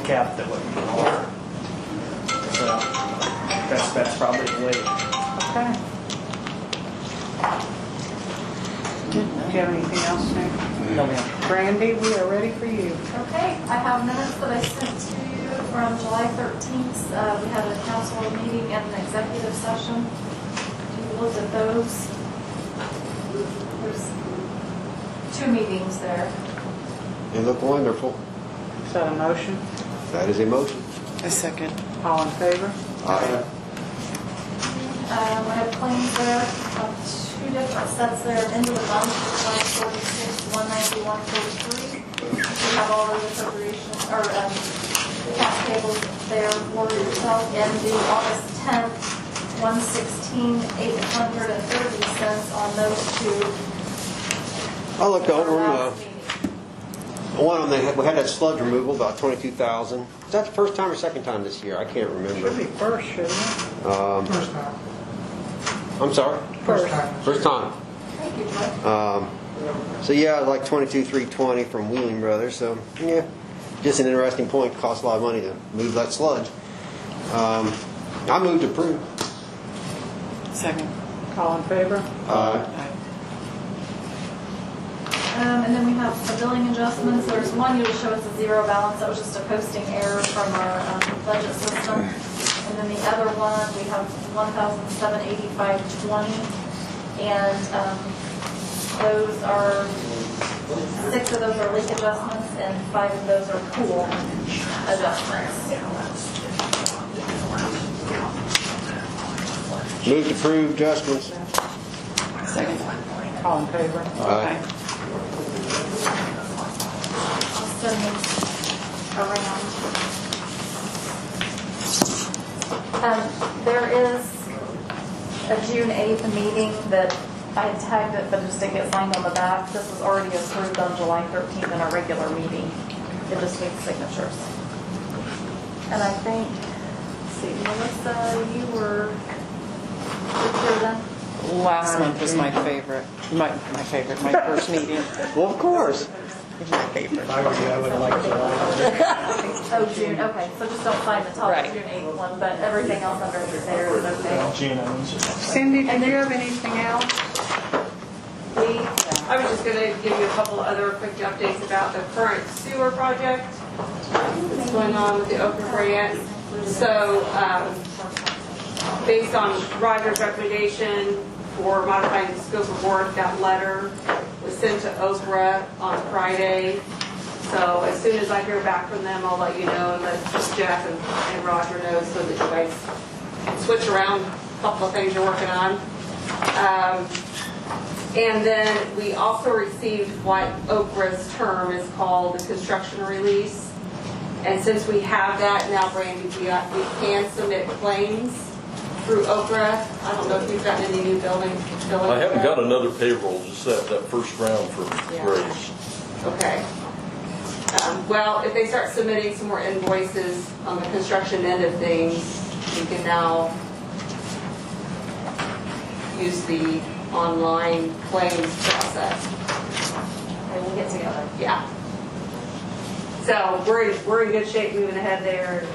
capped at what you can offer. So that's probably the way. Okay. Do you have anything else, Nick? No, ma'am. Brandy, we are ready for you. Okay, I have minutes that I sent to you from July 13th. We had a council meeting and an executive session. You looked at those. There's 2 meetings there. They look wonderful. Is that a motion? That is a motion. A second. All in favor? Aye. I have claims there, 2 different sets there, into the bunch, 146, 190, 143. We have all those appropriations, or tax tables there for yourself, and the August 10th, 116, 830 cents on those 2. I looked over them. Last meeting. One of them, we had that sludge removal, about 22,000. Is that the first time or second time this year? I can't remember. Should be first, shouldn't it? First time. I'm sorry? First time. First time. Thank you, Joy. So yeah, like 22,320 from Wheeling Brothers. So yeah, just an interesting point. Costs a lot of money to move that sludge. I moved to approve. Second. All in favor? Aye. And then we have the billing adjustments. There's one you'll show us a 0 balance. That was just a posting error from our budget system. And then the other one, we have $1,785.20. And those are, 6 of those are leak adjustments and 5 of those are pool adjustments. Move to approve adjustments. Second. All in favor? Aye. I'll send these around. There is a June 8th meeting that I had tagged it, but it just didn't get signed on the back. This was already approved on July 13th in our regular meeting. It just needs signatures. And I think, let's see, Melissa, you were here then? Last month was my favorite. My first meeting. Well, of course. My favorite. I would like to. Oh, June, okay, so just don't sign the top Right. June 8th one, but everything else under there is okay. Gina. Cindy, did you have anything else? I was just going to give you a couple other quick updates about the current sewer project that's going on with the Open Variance. So, based on Roger's recommendation for modifying the scope of work, that letter was sent to Okra on Friday. So as soon as I hear back from them, I'll let you know and let Jeff and Roger know so that you guys can switch around a couple of things you're working on. And then we also received what Okra's term is called, the construction release. And since we have that now, Brandy, we can submit claims through Okra. I don't know if you've gotten any new billing. I haven't got another payroll, just that first round for Yeah. Grace. Okay. Well, if they start submitting some more invoices on the construction end of things, we can now use the online claims process. Okay, we'll get together. Yeah. So we're in good shape moving ahead there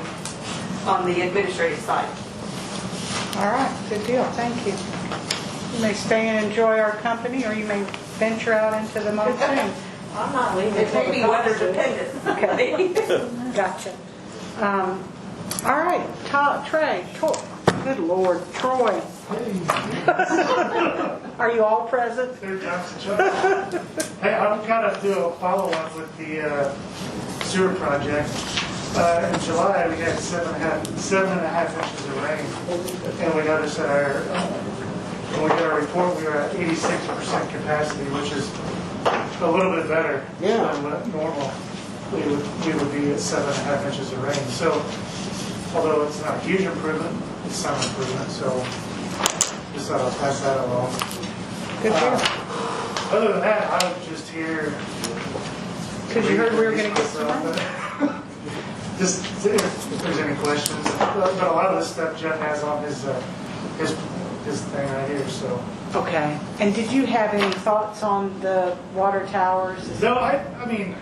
on the administrative side. All right, good deal, thank you. You may stay and enjoy our company, or you may venture out into the monsoon. I'm not leaving. It may be weather dependent. Okay, gotcha. All right, Troy, good Lord, Troy. Are you all present? Hey, I'm going to do a follow-up with the sewer project. In July, we had 7.5 inches of rain, and we noticed that when we did our report, we were at 86% capacity, which is a little bit better than what normal. We would be at 7.5 inches of rain. So, although it's not a huge improvement, it's some improvement. So, just thought I'll pass that along. Good deal. Other than that, I was just here. Because you heard we were going to get some rain. Just if there's any questions, but a lot of this stuff Jeff has on his thing right here. So Okay. And did you have any thoughts on the water towers? No, I mean,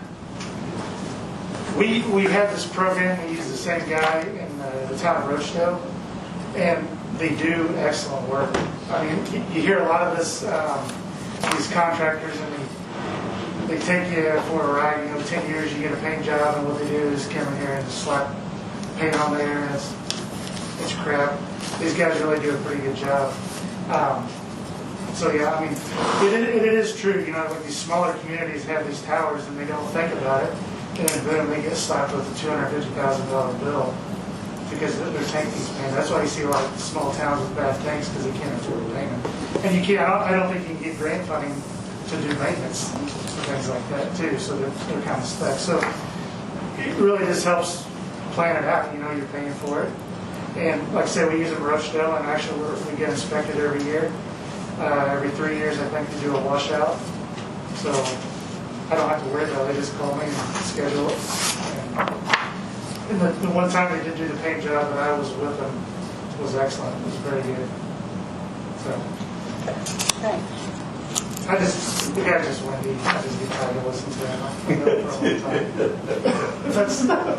we have this program, we use the same guy in the town of Rochdale, and they do excellent work. I mean, you hear a lot of this, these contractors, and they take you for a ride, 10 years, you get a paint job, and what they do is come in here and just slap paint on there, and it's crap. These guys really do a pretty good job. So yeah, I mean, it is true, when these smaller communities have these towers and they don't think about it, and then boom, they get slapped with a $250,000 bill because their tank needs paint. That's why you see a lot of small towns with bad tanks, because they can't afford to paint them. And you can't, I don't think you can get grant funding to do maintenance and things like that too, so they're kind of stuck. So it really just helps plan it out, you're paying for it. And like I said, we use it in Rochdale, and actually we get inspected every year. Every 3 years, I think, to do a washout. So I don't have to worry about it. They just call me and schedule it. And the one time they did do the paint job that I was with them was excellent. It was very good. So Thanks. the guy's just windy. I just get tired of listening to him. I know for a long time.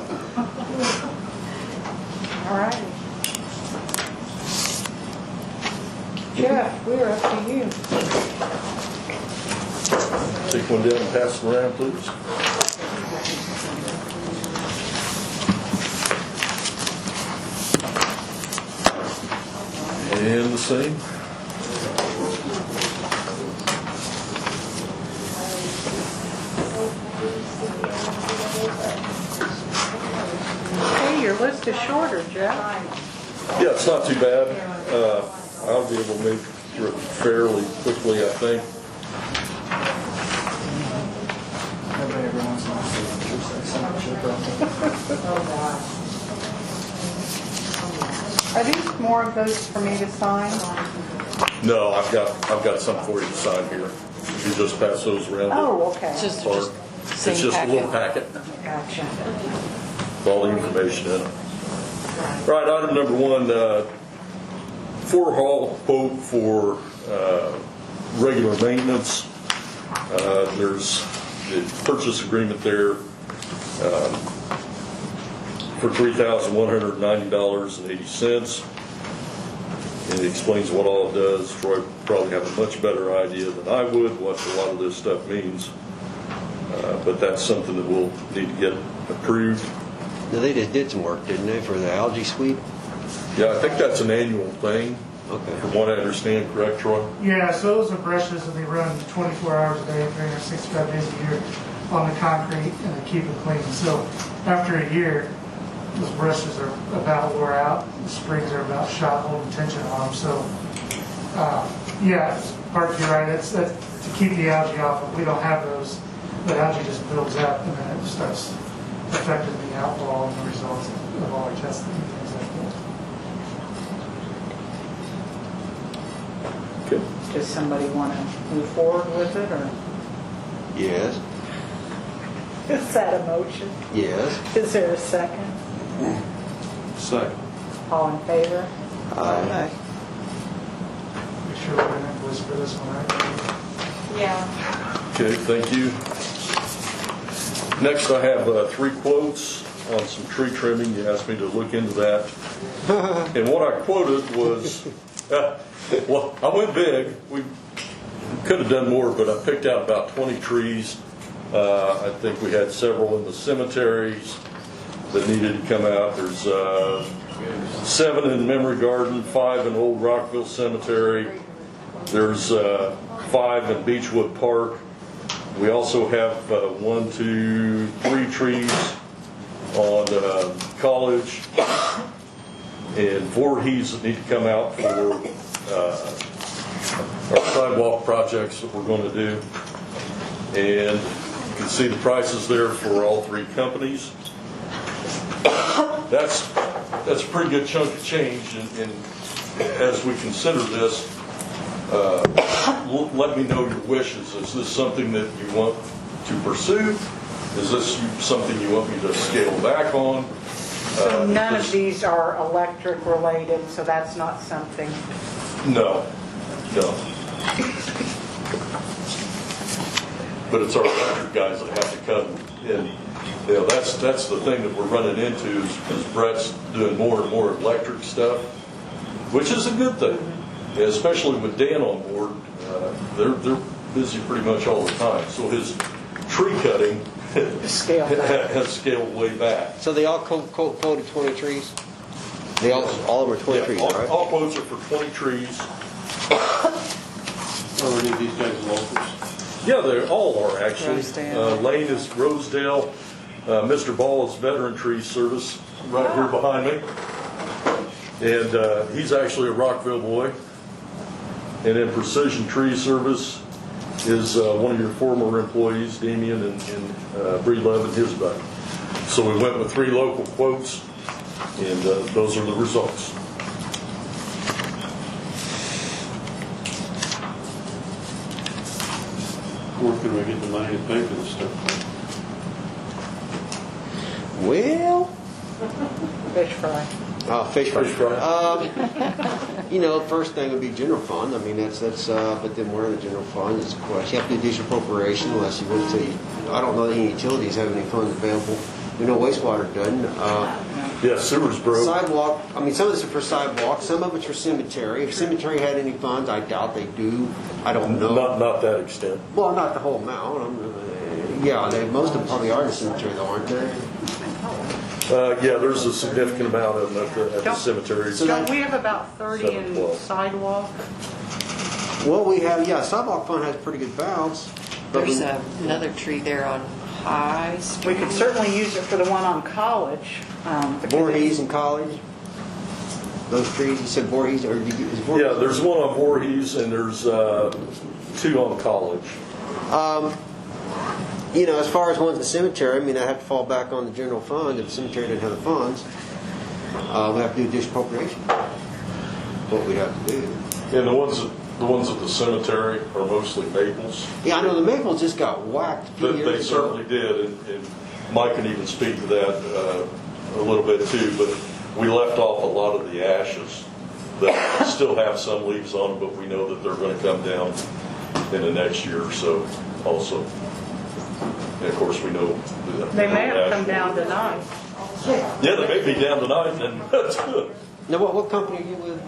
All right. Jeff, we're up to you. Take one down and pass it around, please. And the same. Hey, your list is shorter, Jeff. Yeah, it's not too bad. I'll be able to move through it fairly quickly, I think. Are these more of those for me to sign? No, I've got some for you to sign here. You just pass those around. Oh, okay. It's just a little packet. Gotcha. With all the information in it. Right, item number one, 4-haul quote for regular maintenance. There's the purchase agreement there for $3,190.80. And it explains what all it does. Troy probably have a much better idea than I would what a lot of this stuff means. But that's something that we'll need to get approved. Now, they just did some work, didn't they, for the algae sweep? Yeah, I think that's an annual thing. Okay. From what I understand, correct, Troy? Yeah, so those are brushes, and they run 24 hours a day, 365 days a year on the concrete, and they keep it clean. So after a year, those brushes are about wore out. The springs are about shot, holding tension on them. So, yeah, Parke, you're right. That's to keep the algae off. If we don't have those, the algae just builds up, and then it starts affecting the outfall and the results of all our testing and things like that. Okay. Does somebody want to move forward with it, or Yes. is that a motion? Yes. Is there a second? Second. All in favor? Aye. Make sure we're going to invoice for this one, right? Yeah. Okay, thank you. Next, I have 3 quotes on some tree trimming. You asked me to look into that. And what I quoted was, well, I went big. We could have done more, but I picked out about 20 trees. I think we had several in the cemeteries that needed to come out. There's 7 in Memory Garden, 5 in Old Rockville Cemetery. There's 5 in Beechwood Park. We also have 1, 2, 3 trees on College, and 4 heaths that need to come out for our sidewalk projects that we're going to do. And you can see the prices there for all 3 companies. That's a pretty good chunk of change, and as we consider this, let me know your wishes. Is this something that you want to pursue? Is this something you want me to scale back on? So none of these are electric related, so that's not something. No. But it's our electric guys that have to come in. You know, that's the thing that we're running into is Brett's doing more and more electric stuff, which is a good thing. Yeah, especially with Dan on board, they're busy pretty much all the time. So his tree cutting has scaled way back. So they all quoted 20 trees? They all of them are 20 trees, right? All quotes are for 20 trees. Are any of these guys locals? Yeah, they all are actually. Rosedale. Lane is Rosedale. Mr. Ball is Veteran Tree Service right here behind me. And he's actually a Rockville boy. And then Precision Tree Service is one of your former employees, Damien and Breedlove and his buddy. So we went with 3 local quotes, and those are the results. Where can we get the money to pay for this stuff? Well, Fish fry. fish fry. Fish fry. You know, first thing would be general fund. I mean, that's. But then we're in the general fund. It's a question. You have to do additional appropriation unless you went to. I don't know that any utilities have any funds available. We know wastewater doesn't. Yeah, sewer's broke. Sidewalk. I mean, some of this is for sidewalk. Some of it's for cemetery. If cemetery had any funds, I doubt they do. I don't know. Not that extent. Well, not the whole amount. Yeah, most of them probably are in the cemetery, though, aren't they? Yeah, there's a significant amount of them at the cemetery. Don't we have about 30 in sidewalk? Well, we have, sidewalk fund has pretty good balance. But There's another tree there on High Street. We could certainly use it for the one on College. Voorhees and College. Those trees, you said Voorhees, or is Voorhees? Yeah, there's one on Voorhees and there's 2 on College. You know, as far as ones in the cemetery, I mean, I have to fall back on the general fund. If the cemetery didn't have the funds, we have to do additional appropriation. What we have to do. And the ones at the cemetery are mostly maples. Yeah, I know the maples just got whacked a few years ago. They certainly did, and Mike can even speak to that a little bit too, but we left off a lot of the ashes that still have some leaves on them, but we know that they're going to come down in the next year or so also. And of course, we know They may have come down tonight. Yeah, they may be down tonight, and that's good. Now, what company are you with?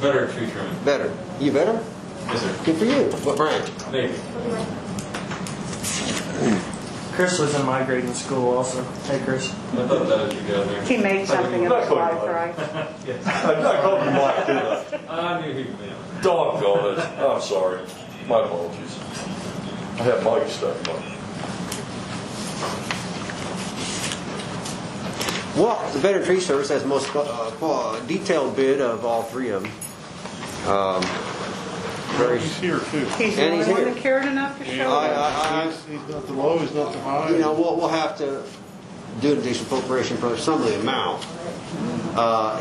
Better tree trimming. Better. You better? Yes, sir. Good for you. What branch? Maybe. Chris was in my grading school also. Hey, Chris. I thought that would be good there. He made something of his life, right? Yes. I'm not calling you Mike, did I? I knew he would be. Doggone it. I'm sorry. My apologies. I have Mike stuck in my. Well, the Veteran Tree Service has the most detailed bid of all 3 of them. He's here too. He's the And only he's one here. that cared enough to show up. He's not the low, he's not the high. You know, we'll have to do an additional appropriation for some of the amount.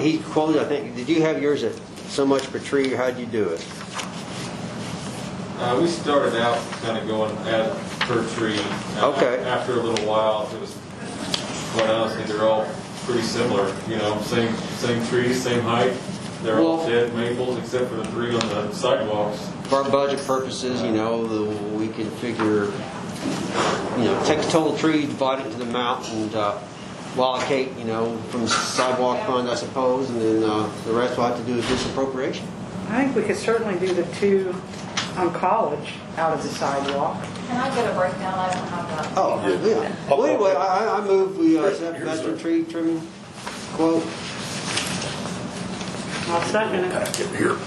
He quoted, I think, did you have yours at so much per tree, or how'd you do it? We started out kind of going at per tree. Okay. After a little while, it was, quite honestly, they're all pretty similar. You know, same trees, same height. They're all dead maples except for the 3 on the sidewalks. For our budget purposes, you know, we can figure, you know, take the total tree, divide it into the amount, and we'll allocate, you know, from the sidewalk fund, I suppose, and then the rest will have to do additional appropriation. I think we could certainly do the 2 on College out of the sidewalk. Can I get a breakdown? I don't have that. Oh, yeah. Well, anyway, I move we accept veteran tree trimming quote. I'll second it. Get here.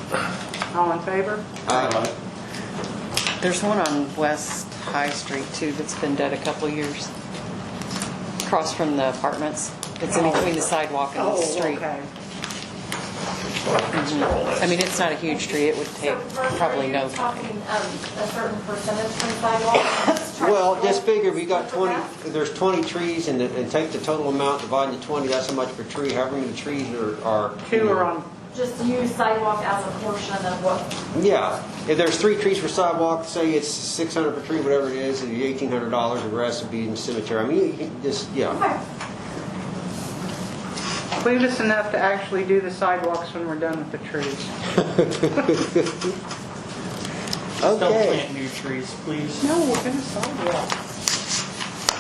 All in favor? There's one on West High Street too that's been dead a couple of years. Across from the apartments. It's in between the sidewalk and the street. Okay. I mean, it's not a huge tree. It would take probably no time. Talking a certain percentage from sidewalk? Well, just figure we got 20, there's 20 trees and take the total amount, divide into 20, that's how much per tree. However many trees are 2 are on. Just use sidewalk as a portion of what? Yeah, if there's 3 trees for sidewalk, say it's $600 per tree, whatever it is, it'd be $1,800. The rest would be in cemetery. I mean, you can just Leave us enough to actually do the sidewalks when we're done with the trees. Just don't Okay. plant new trees, please. No, we're gonna sidewalk.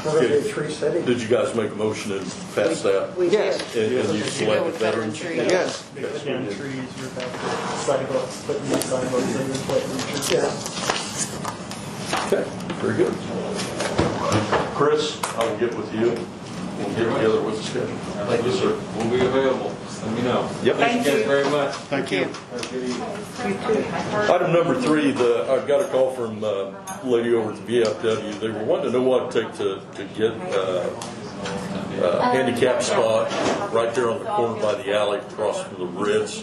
We're gonna be a tree city. Did you guys make a motion and pass that? We Yes. did. And you selected veterans? Yes. Put down trees, rip out the sidewalks, put new sidewalks in, and plant new trees. Yeah. Okay, very good. Chris, I will get with you. We'll get together with the schedule. Thank you, sir. We'll be available. Just let me know. Yep. Thank you guys very much. Thank you. Have a good evening. Item number 3, I've got a call from a lady over at the VFW. They were wanting to know what it take to get a handicap spot right there on the corner by the alley across from the Ritz,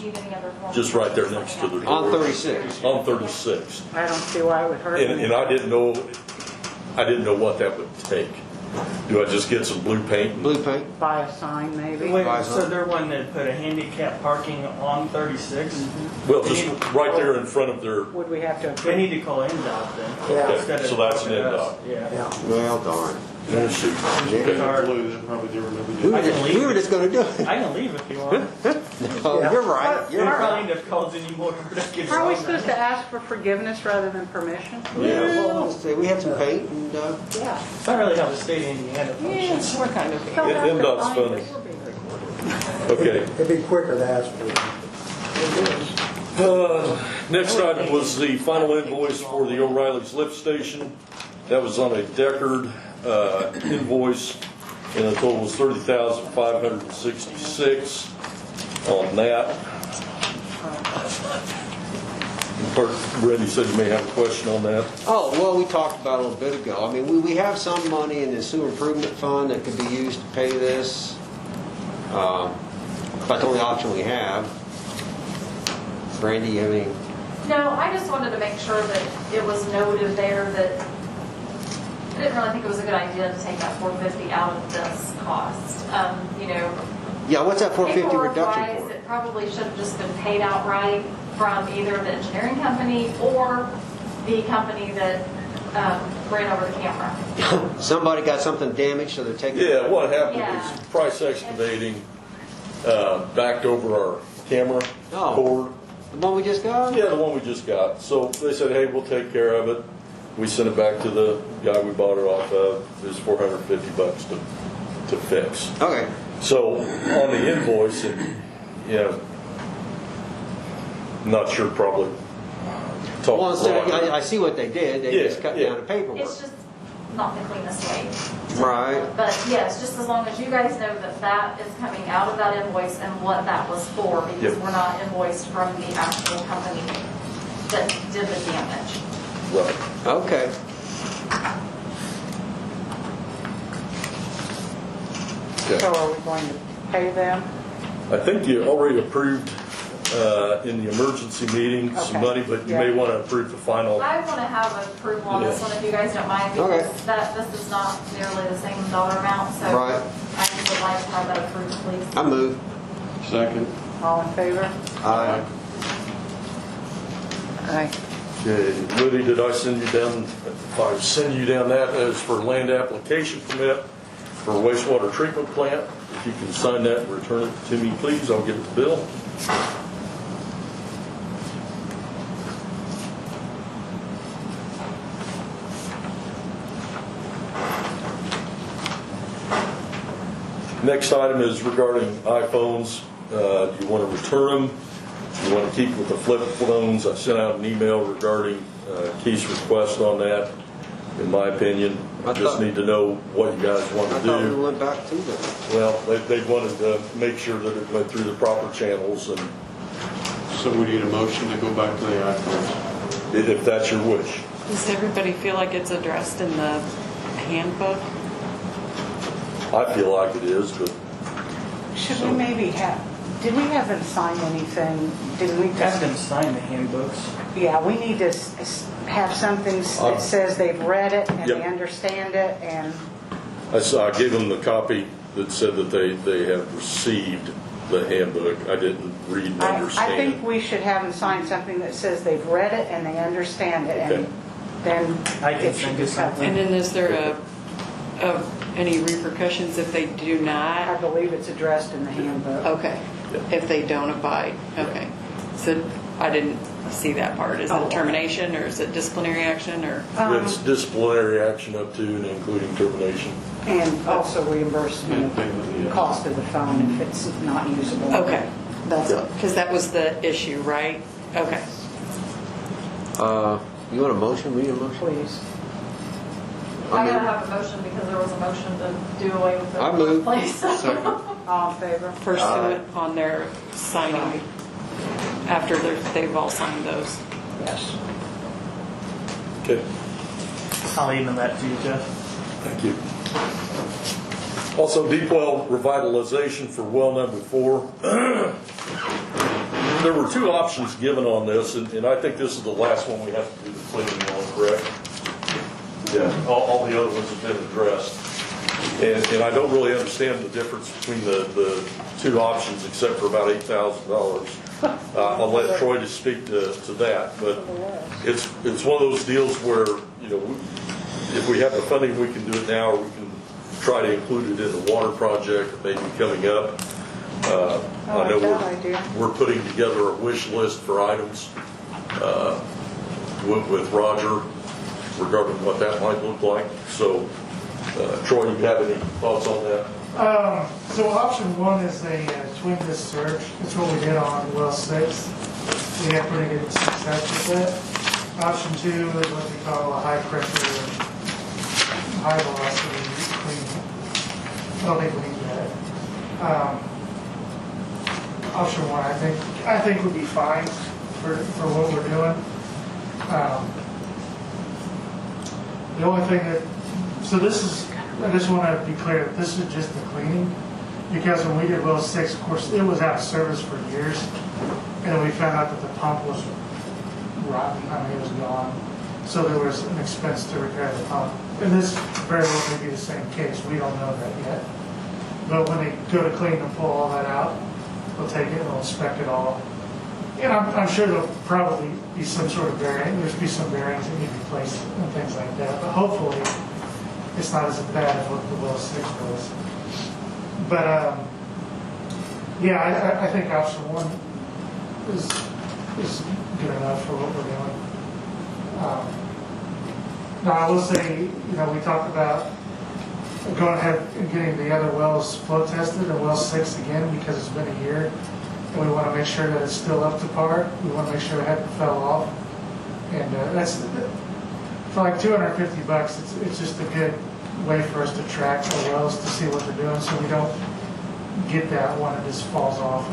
just right there next to the door. On 36. On 36. I don't see why it would hurt. And I didn't know what that would take. Do I just get some blue paint? Blue paint? Buy a sign, maybe. Wait, so they're wanting to put a handicap parking on 36? Well, just right there in front of their, Would we have to? They need to call NDOT then. Yeah. Instead of So that's an us. NDOT. Yeah. Well, darn. let's see. Blue, they probably do remember. We were just gonna do it. I can leave if you want. Oh, you're right. You're probably end up causing you more production. Are we supposed to ask for forgiveness rather than permission? Yeah, well, say we had some paint and, Yeah. It's not really how the state of Indiana functions. We're kind of. NDOT's funny. Okay. It'd be quicker to ask for. Next item was the final invoice for the O'Reilly's lift station. That was on a Deckard invoice, and the total was $30,566 on that. Randy said you may have a question on that. oh, well, we talked about it a little bit ago. I mean, we have some money in the sewer improvement fund that could be used to pay this. That's the only option we have. Brandy, you have any? No, I just wanted to make sure that it was noted there that I didn't really think it was a good idea to take that $450 out of this cost. Yeah, what's that 450 reduction Paperwork-wise, for? it probably should have just been paid outright from either the engineering company or the company that ran over the camera. Somebody got something damaged, so they're taking. Yeah, what happened Yeah. is Price Excavating backed over our camera Oh. cord. The one we just got? Yeah, the one we just got. So they said, hey, we'll take care of it. We sent it back to the guy we bought it off of. It was $450 to fix. Okay. So on the invoice, and not sure, probably. talk Well, to so Brian. I see what they did. They Yeah, just cut yeah. down the paperwork. It's just not the cleanest way. Right. But yes, just as long as you guys know that that is coming out of that invoice and what that was for, because Yep. we're not invoiced from the actual company that did the damage. Right. Okay. Okay. So are we going to pay them? I think you already approved in the emergency meeting some Okay. money, but you may Yeah. want to approve the final. I want to have approval on this Yeah. one if you guys don't mind, Okay. because this is not nearly the same dollar amount, so Right. I just would like to have that approved, please. I move. Second. All in favor? Aye. Aye. Okay, Liddy, did I send you down, if I send you down that as for land application permit for wastewater treatment plant? If you can sign that and return it to me, please, I'll give it to Bill. Next item is regarding iPhones. Do you want to return them? Do you want to keep with the flip phones? I sent out an email regarding Keith's request on that. In my opinion, I just need to know what you guys want I to thought we do. went back to them. Well, they wanted to make sure that it went through the proper channels, and So we need a motion to go back to the iPhones. if that's your wish. Does everybody feel like it's addressed in the handbook? I feel like it is, but Should we maybe have, did we have them sign anything? Did we? Have them sign the handbooks. Yeah, we need to have something that says they've read it and Yep. they understand it and, I gave them the copy that said that they have received the handbook. I didn't read and I understand. think we should have them sign something that says they've read it and they understand it. Okay. And then I can it should send be you something. And then is there any repercussions if they do I not? believe it's addressed in the handbook. Okay, Yeah. if they don't abide, okay. So I didn't see that part. Is it termination or is it disciplinary action or? It's disciplinary action up to and including termination. And also reimbursement of the cost of the phone if it's not usable. Okay, that's, because that was the issue, right? Okay. You want a motion? We need a motion? Please. I gotta have a motion because there was a motion to do away with the I move. place. All in favor? First do it on their signing, after they've all signed those. Yes. Okay, I'll email that to you, Jeff. thank you. Also, deep well revitalization for well number 4. There were 2 options given on this, and I think this is the last one we have to do the cleaning on, correct? Yeah, all the other ones have been addressed. And I don't really understand the difference between the 2 options except for about $8,000. I'll let Troy just speak to that, but it's one of those deals where, you know, if we have the funding, we can do it now, or we can try to include it in the water project that may be coming up. I know we're putting together a wish list for items with Roger regarding what that might look like. So, Troy, you have any thoughts on that? So option 1 is a twin disc search. That's what we did on well 6. We had pretty good success with that. Option 2 is what we call a high pressure, high velocity cleaning. I don't think we need that. Option 1, I think would be fine for what we're doing. The only thing that, so this is, I just want to be clear that this is just the cleaning, because when we did well 6, of course, it was out of service for years, and then we found out that the pump was rotten. I mean, it was gone. So there was an expense to repair the pump. And this very well may be the same case. We don't know that yet. But when they go to clean and pull all that out, they'll take it and they'll inspect it all. And I'm sure there'll probably be some sort of bearing. There's be some bearings that need replaced and things like that. But hopefully, it's not as bad as what the well 6 was. But yeah, I think option 1 is good enough for what we're doing. Now I will say, you know, we talked about going ahead and getting the other wells flow tested, and well 6 again, because it's been a year, and we want to make sure that it's still up to par. We want to make sure it hadn't fell off, and that's for like $250. It's just a good way for us to track our wells to see what they're doing, so we don't get that one that just falls off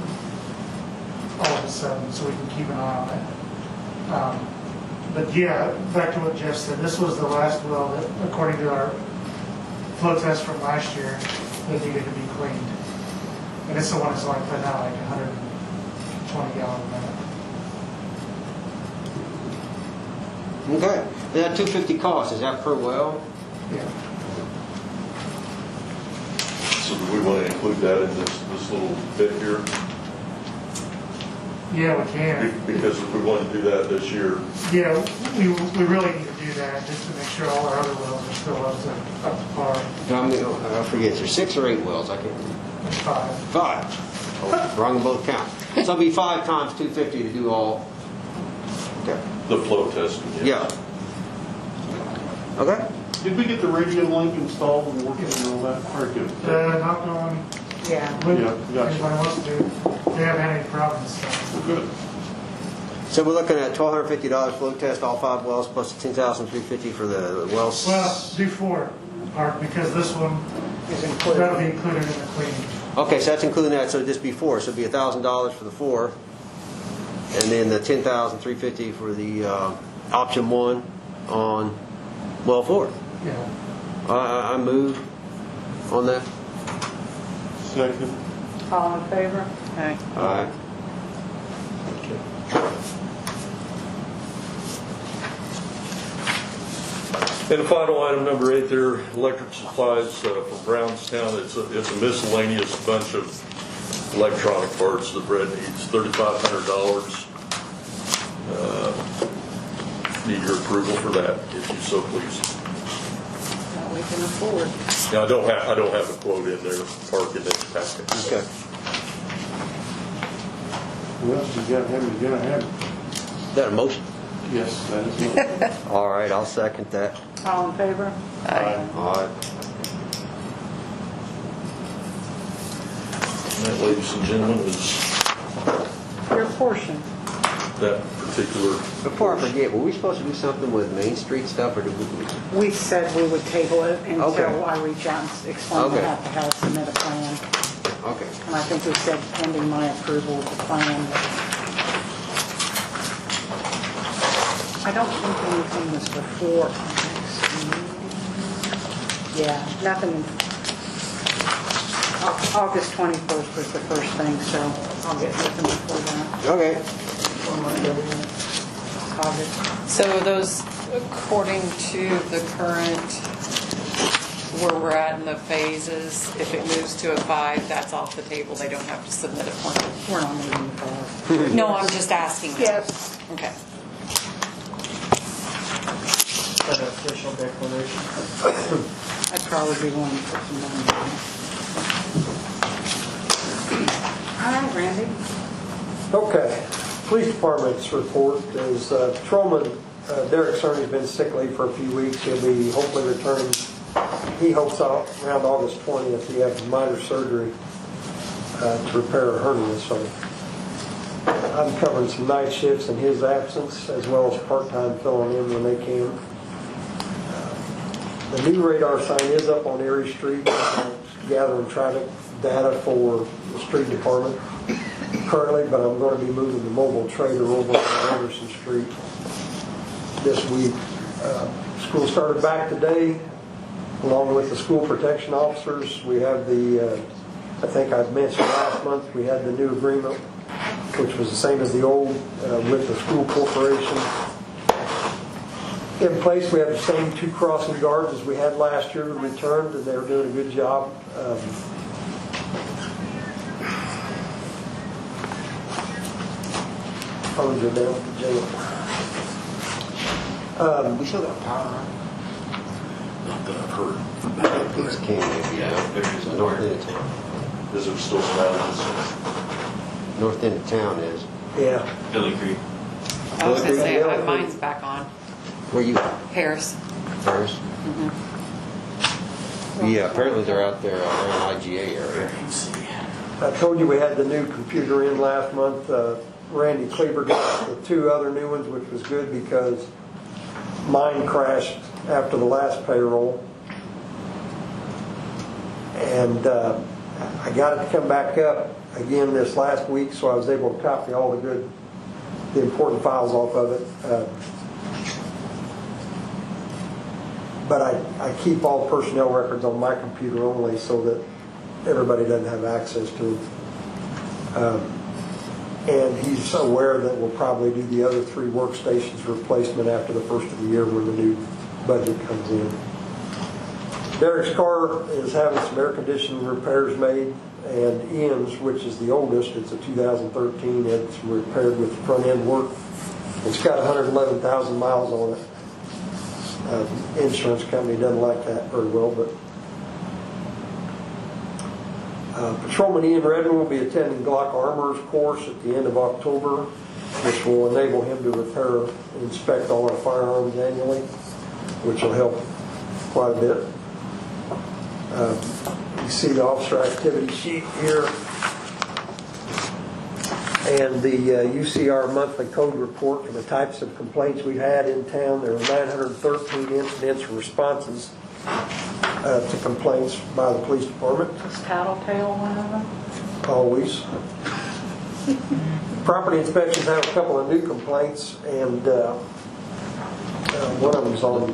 all of a sudden, so we can keep an eye on it. But yeah, back to what Jeff said, this was the last well that, according to our flow test from last year, that needed to be cleaned. And it's the one that's like putting out like 120 gallons a minute. Okay. That 250 cost, is that per well? Yeah. So do we want to include that in this little bit here? Yeah, we can. Because if we want to do that this year. Yeah, we really need to do that just to make sure all our other wells are still up to par. I forget, there's 6 or 8 wells, I can't remember. 5. 5. Oh, wrong in both counts. So it'll be 5 times 250 to do all. Okay. The flow testing. Yeah. Okay. Did we get the radio link installed and working and all that? Very good. Knocked on. Yeah. Yeah, gotcha. Anybody wants to do, they haven't had any problems. So. Good. So we're looking at $1,250 flow test, all 5 wells, plus $10,350 for the wells. Well, do 4, Park, because this one is included. That'll be included in the cleaning. Okay, so that's including that, so it'd just be 4. So it'd be $1,000 for the 4, and then the $10,350 for the option 1 on well 4. Yeah. I move on that. Second. All in favor? Okay. All right. And the final item, number 8 there, electric supplies from Brownstown. It's a miscellaneous bunch of electronic parts that Brett needs, $3,500. Need your approval for that, if you so please. That we can afford. Now, I don't have a quote in there, Park in this packet. Okay. Well, you gotta have it. that a motion? Yes, that is my. All right, I'll second that. All in favor? All right. And that, ladies and gentlemen, is Your portion. that particular. Before I forget, were we supposed to do something with Main Street stuff, or did we? We said we would table it until Okay. I reach out and explain Okay. we have to have submit a plan. Okay. And I think we said pending my approval of the plan. I don't think anything was before. Yeah, nothing. August 21st was the first thing, so I'll get nothing before that. Okay. August. So are those, according to the current, where we're at in the phases, if it moves to a 5, that's off the table, they don't have to submit a plan? We're not moving forward. No, I'm just asking. Yes. Okay. Is that an official declaration? I'd probably be willing to put some money in. All right, Randy. Okay, police department's report is Patrolman Derek Cerny's been sick leave for a few weeks. He'll be hopefully returning, he hopes out around August 20th. He has minor surgery to repair a hernia, so I'm covering some night shifts in his absence as well as part-time filling in when they can. The new radar sign is up on Erie Street, gathering traffic data for the street department currently, but I'm going to be moving the mobile trailer over on Anderson Street this week. School started back today, along with the school protection officers. We have the, I think I mentioned last month, we had the new agreement, which was the same as the old with the school corporation. In place, we have the same 2 crossing guards as we had last year returned, and they're doing a good job. Phones are down at the jail. We still got power on? Not that I've heard. It's Canada, yeah. North end of town. Is it still around? North end of town is. Yeah. Billy Creek. I was going to say, mine's back on. Where you? Harris. Paris? Yeah, apparently they're out there around IGA area. I told you we had the new computer in last month. Randy Cleaver got the 2 other new ones, which was good because mine crashed after the last payroll. And I got it to come back up again this last week, so I was able to copy all the important files off of it. But I keep all personnel records on my computer only so that everybody doesn't have access to them. And he's aware that we'll probably do the other 3 workstations replacement after the first of the year when the new budget comes in. Derek's car is having some air conditioning repairs made, and Ian's, which is the oldest, it's a 2013, it's repaired with front end work. It's got 111,000 miles on it. Insurance company doesn't like that very well, but Patrolman Ian Redmond will be attending Glock Armorer's course at the end of October, which will enable him to repair and inspect all our firearms annually, which will help quite a bit. You see the officer activity sheet here and the UCR monthly code report for the types of complaints we've had in town. There were 913 incidents or responses to complaints by the police department. Is Tattletale one of them? Always. Property inspections have a couple of new complaints, and one of them's on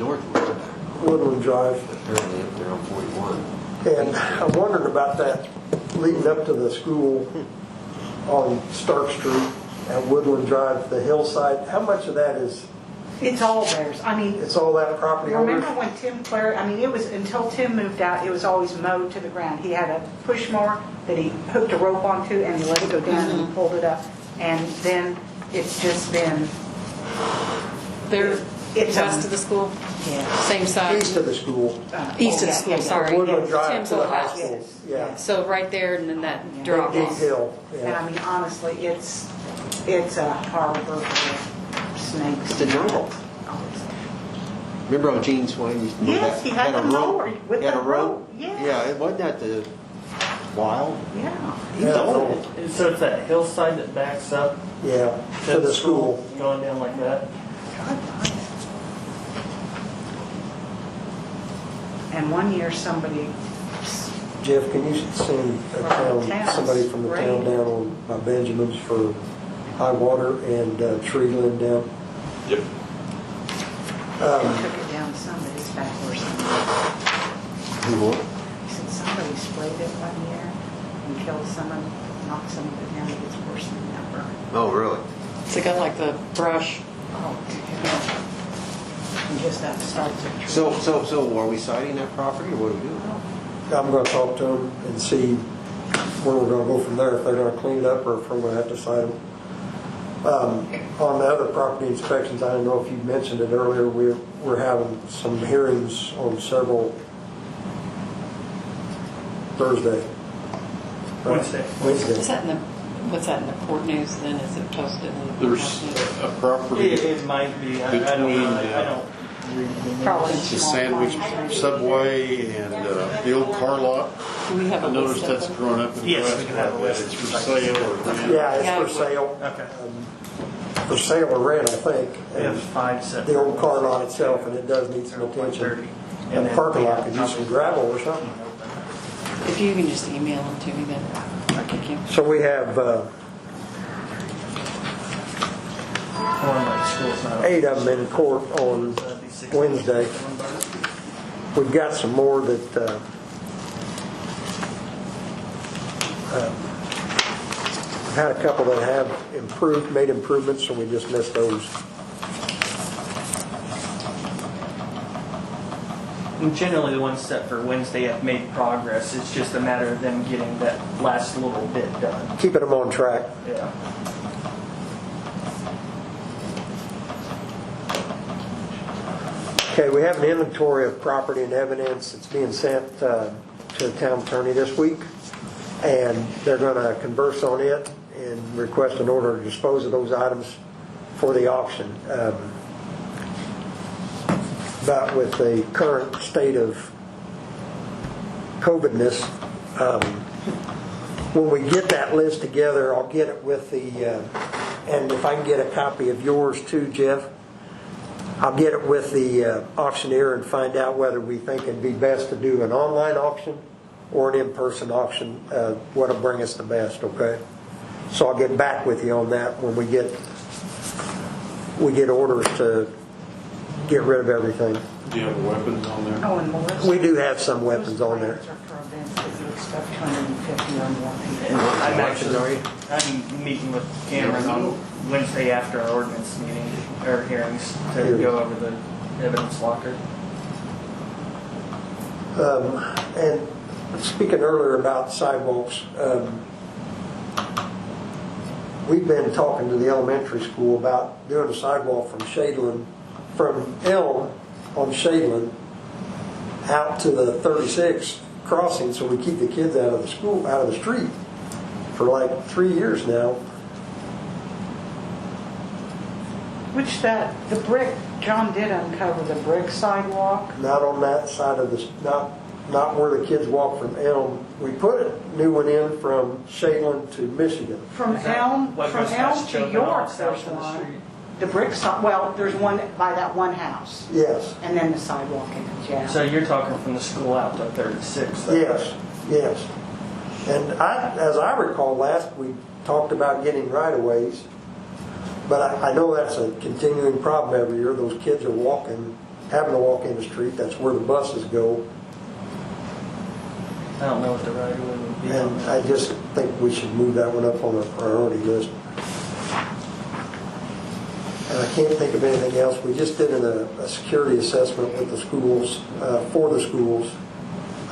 Woodland Drive. Apparently up there on 41. And I'm wondering about that leading up to the school on Stark Street at Woodland Drive, the hillside. How much of that is? It's all theirs. I mean, it's all that property owners? Remember when Tim Clary, I mean, it was until Tim moved out, it was always mowed to the ground. He had a push mower that he hooked a rope onto and he let it go down and he pulled it up. And then it's just been. It's west of the school? Yeah. Same side? East of the school. East of the school, sorry. Woodland Drive Tim's to the old high house. school. Yeah. So right there and then that drop Big off. hill. And I mean, honestly, it's a harbor for snakes. It's a jungle. Remember how Gene Swain used to do that? Yes, he had the rope. mower with He had the a rope. yes. Yeah, it wasn't that the wild. Yeah. He's old. So it's that hillside that backs up Yeah, to the school, going down like that. And one year somebody, Jeff, can you send somebody from the town down on by Benjamin's for high water and tree limb down? Yep. took it down somebody's back or something. Who what? He said somebody sprayed it one year and killed someone, knocked some of it down, it gets worse than ever. Oh, really? It's got like the brush. Oh, yeah. And just that starts a tree. So are we citing that property or what do we do? I'm gonna talk to them and see where we're gonna go from there, if they're gonna clean it up or if we're gonna have to cite them. On the other property inspections, I don't know if you mentioned it earlier, we're having some hearings on several Thursday. Wednesday. Is that in the, what's that in the court news then? Is it posted in the? There's a property It might be. I don't know. I don't read the news. Probably the small Sandwich farms. Subway and the old car lot. Do we have I a noticed list of that's them? grown up in the Yes, grass we can quite have a a bit. list. It's for sale or rent. Yeah, Yeah, it's for sale. Okay. For sale or rent, I think. We have And 5 set. the old car lot itself, and it does need some attention. And the parking lot could use some gravel or something. If you can just email them to me, then I can give. So we have One like school's not 8 of them in court on Wednesday. We've got some more that we've had a couple that have made improvements, so we just missed those. And generally, the ones set for Wednesday have made progress. It's just a matter of them getting that last little bit done. Keeping them on track. Yeah. Okay, we have an inventory of property and evidence that's being sent to the town attorney this week, and they're going to converse on it and request an order to dispose of those items for the auction. But with the current state of COVIDness, when we get that list together, I'll get it with the, and if I can get a copy of yours too, Jeff, I'll get it with the auctioneer and find out whether we think it'd be best to do an online auction or an in-person auction, what'll bring us the best, okay? So I'll get back with you on that when we get orders to get rid of everything. Do you have weapons on there? Oh, and Melissa. We do have some weapons on there. Those plans are for events that you expect 250 or more people. And I'm Elections, are you? I'm meeting with Cameron on Wednesday after our ordinance meeting or hearings to go over the evidence locker. And speaking earlier about sidewalks, we've been talking to the elementary school about doing a sidewalk from Elm on Shadeland out to the 36 crossing, so we keep the kids out of the street for like 3 years now. Which the brick, John did uncover the brick sidewalk. Not on that side of not where the kids walk from Elm. We put a new one in from Shadeland to Michigan. From Is that Elm what goes to past York, Chocono's there's house on the one. street? The brick side, well, there's one by that one house, Yes, and then the sidewalk in the jail. So you're talking from the school out to 36? then? yes. And as I recall, last we talked about getting right-of-ways, but I know that's a continuing problem every year. Those kids are having to walk in the street. That's where the buses go. I don't know what the right of way would be. on And that. I just think we should move that one up on our priority list. And I can't think of anything else. We just did a security assessment with the schools, for the schools,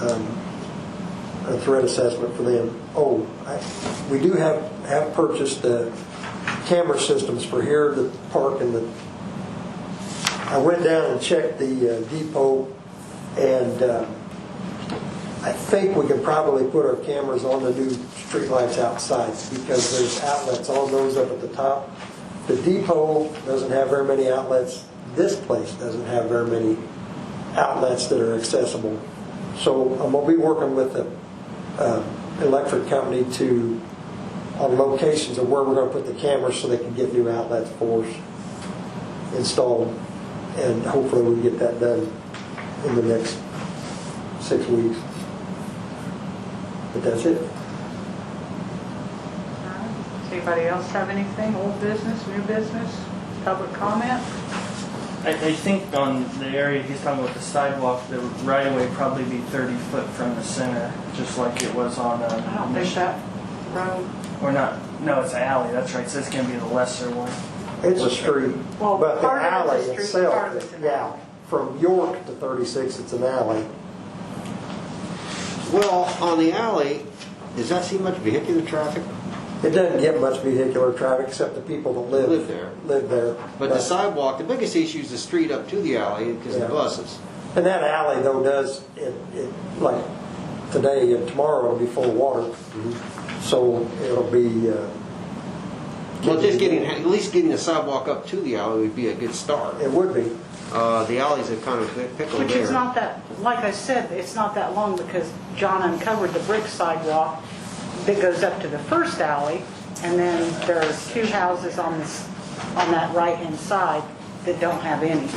a threat assessment for them. We do have purchased the camera systems for here, the park, and I went down and checked the depot, and I think we can probably put our cameras on the new streetlights outside because there's outlets on those up at the top The depot doesn't have very many outlets. This place doesn't have very many outlets that are accessible. So I'm going to be working with the electric company on locations of where we're going to put the cameras so they can get new outlets for us installed. And hopefully we can get that done in the next 6 weeks. But that's it. Does anybody else have anything? Old business, new business, public comment? I think on the area he's talking about the sidewalk, the right of way probably be 30 foot from the center, just like it was on. I don't think that road. Or not? No, it's an alley. That's right. So it's going to be the lesser one. It's a street, Well, but the part of alley it's a street, part of itself, it's an yeah, alley. from York to 36, it's an alley. Well, on the alley, does that see much vehicular traffic? It doesn't get much vehicular traffic except the people that Live there. Live there. But the sidewalk, the biggest issue is the street up to the alley because of the buses. And that alley though does, it like today and tomorrow it'll be full of water. So it'll be. Well, just at least getting the sidewalk up to the alley would be a good start. It would be. The alley's a kind of pickle Which there. is not that, like I said, it's not that long because John uncovered the brick sidewalk that goes up to the first alley, and then there's 2 houses on that right-hand side that don't have any.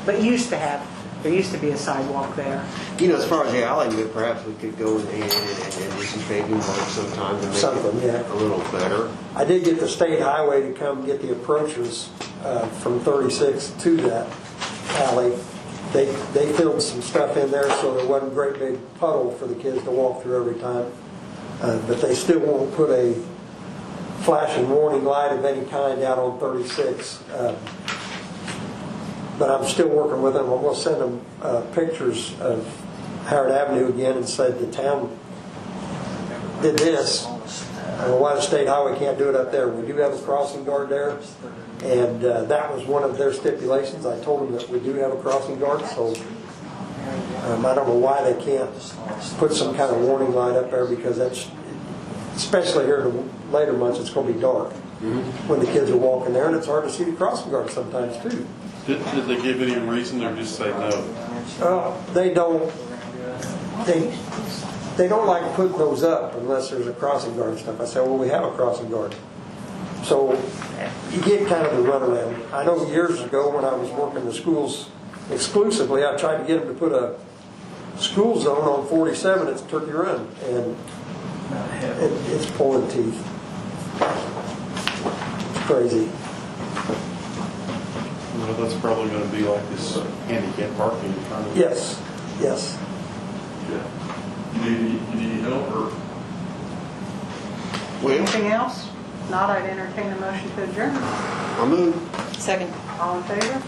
But there used to be a sidewalk there. You know, as far as the alley, perhaps we could go and do some paving work sometime to make Something, it yeah. a little better. I did get the state highway to come get the approaches from 36 to that alley. They filled some stuff in there so there wasn't a great big puddle for the kids to walk through every time. But they still won't put a flashing warning light of any kind out on 36. But I'm still working with them. I'm going to send them pictures of Howard Avenue again and said the town did this. I don't know why the state highway can't do it up there. We do have a crossing guard there. And that was one of their stipulations. I told them that we do have a crossing guard. So I don't know why they can't put some kind of warning light up there because that's, especially here in the later months, it's going to be dark when the kids are walking there. And it's hard to see the crossing guard sometimes too. Did they give any reason or just say no? They don't. They don't like putting those up unless there's a crossing guard and stuff. I said, well, we have a crossing guard. So you get kind of the runaround. I know years ago when I was working the schools exclusively, I tried to get them to put a school zone on 47 at Turkey Run, and it's pulling teeth. It's crazy. Well, that's probably going to be like this handicap parking. Yes, yes. Yeah. You need help or? Anything else? If not, I'd entertain a motion to adjourn. I'll move. Second. All in favor?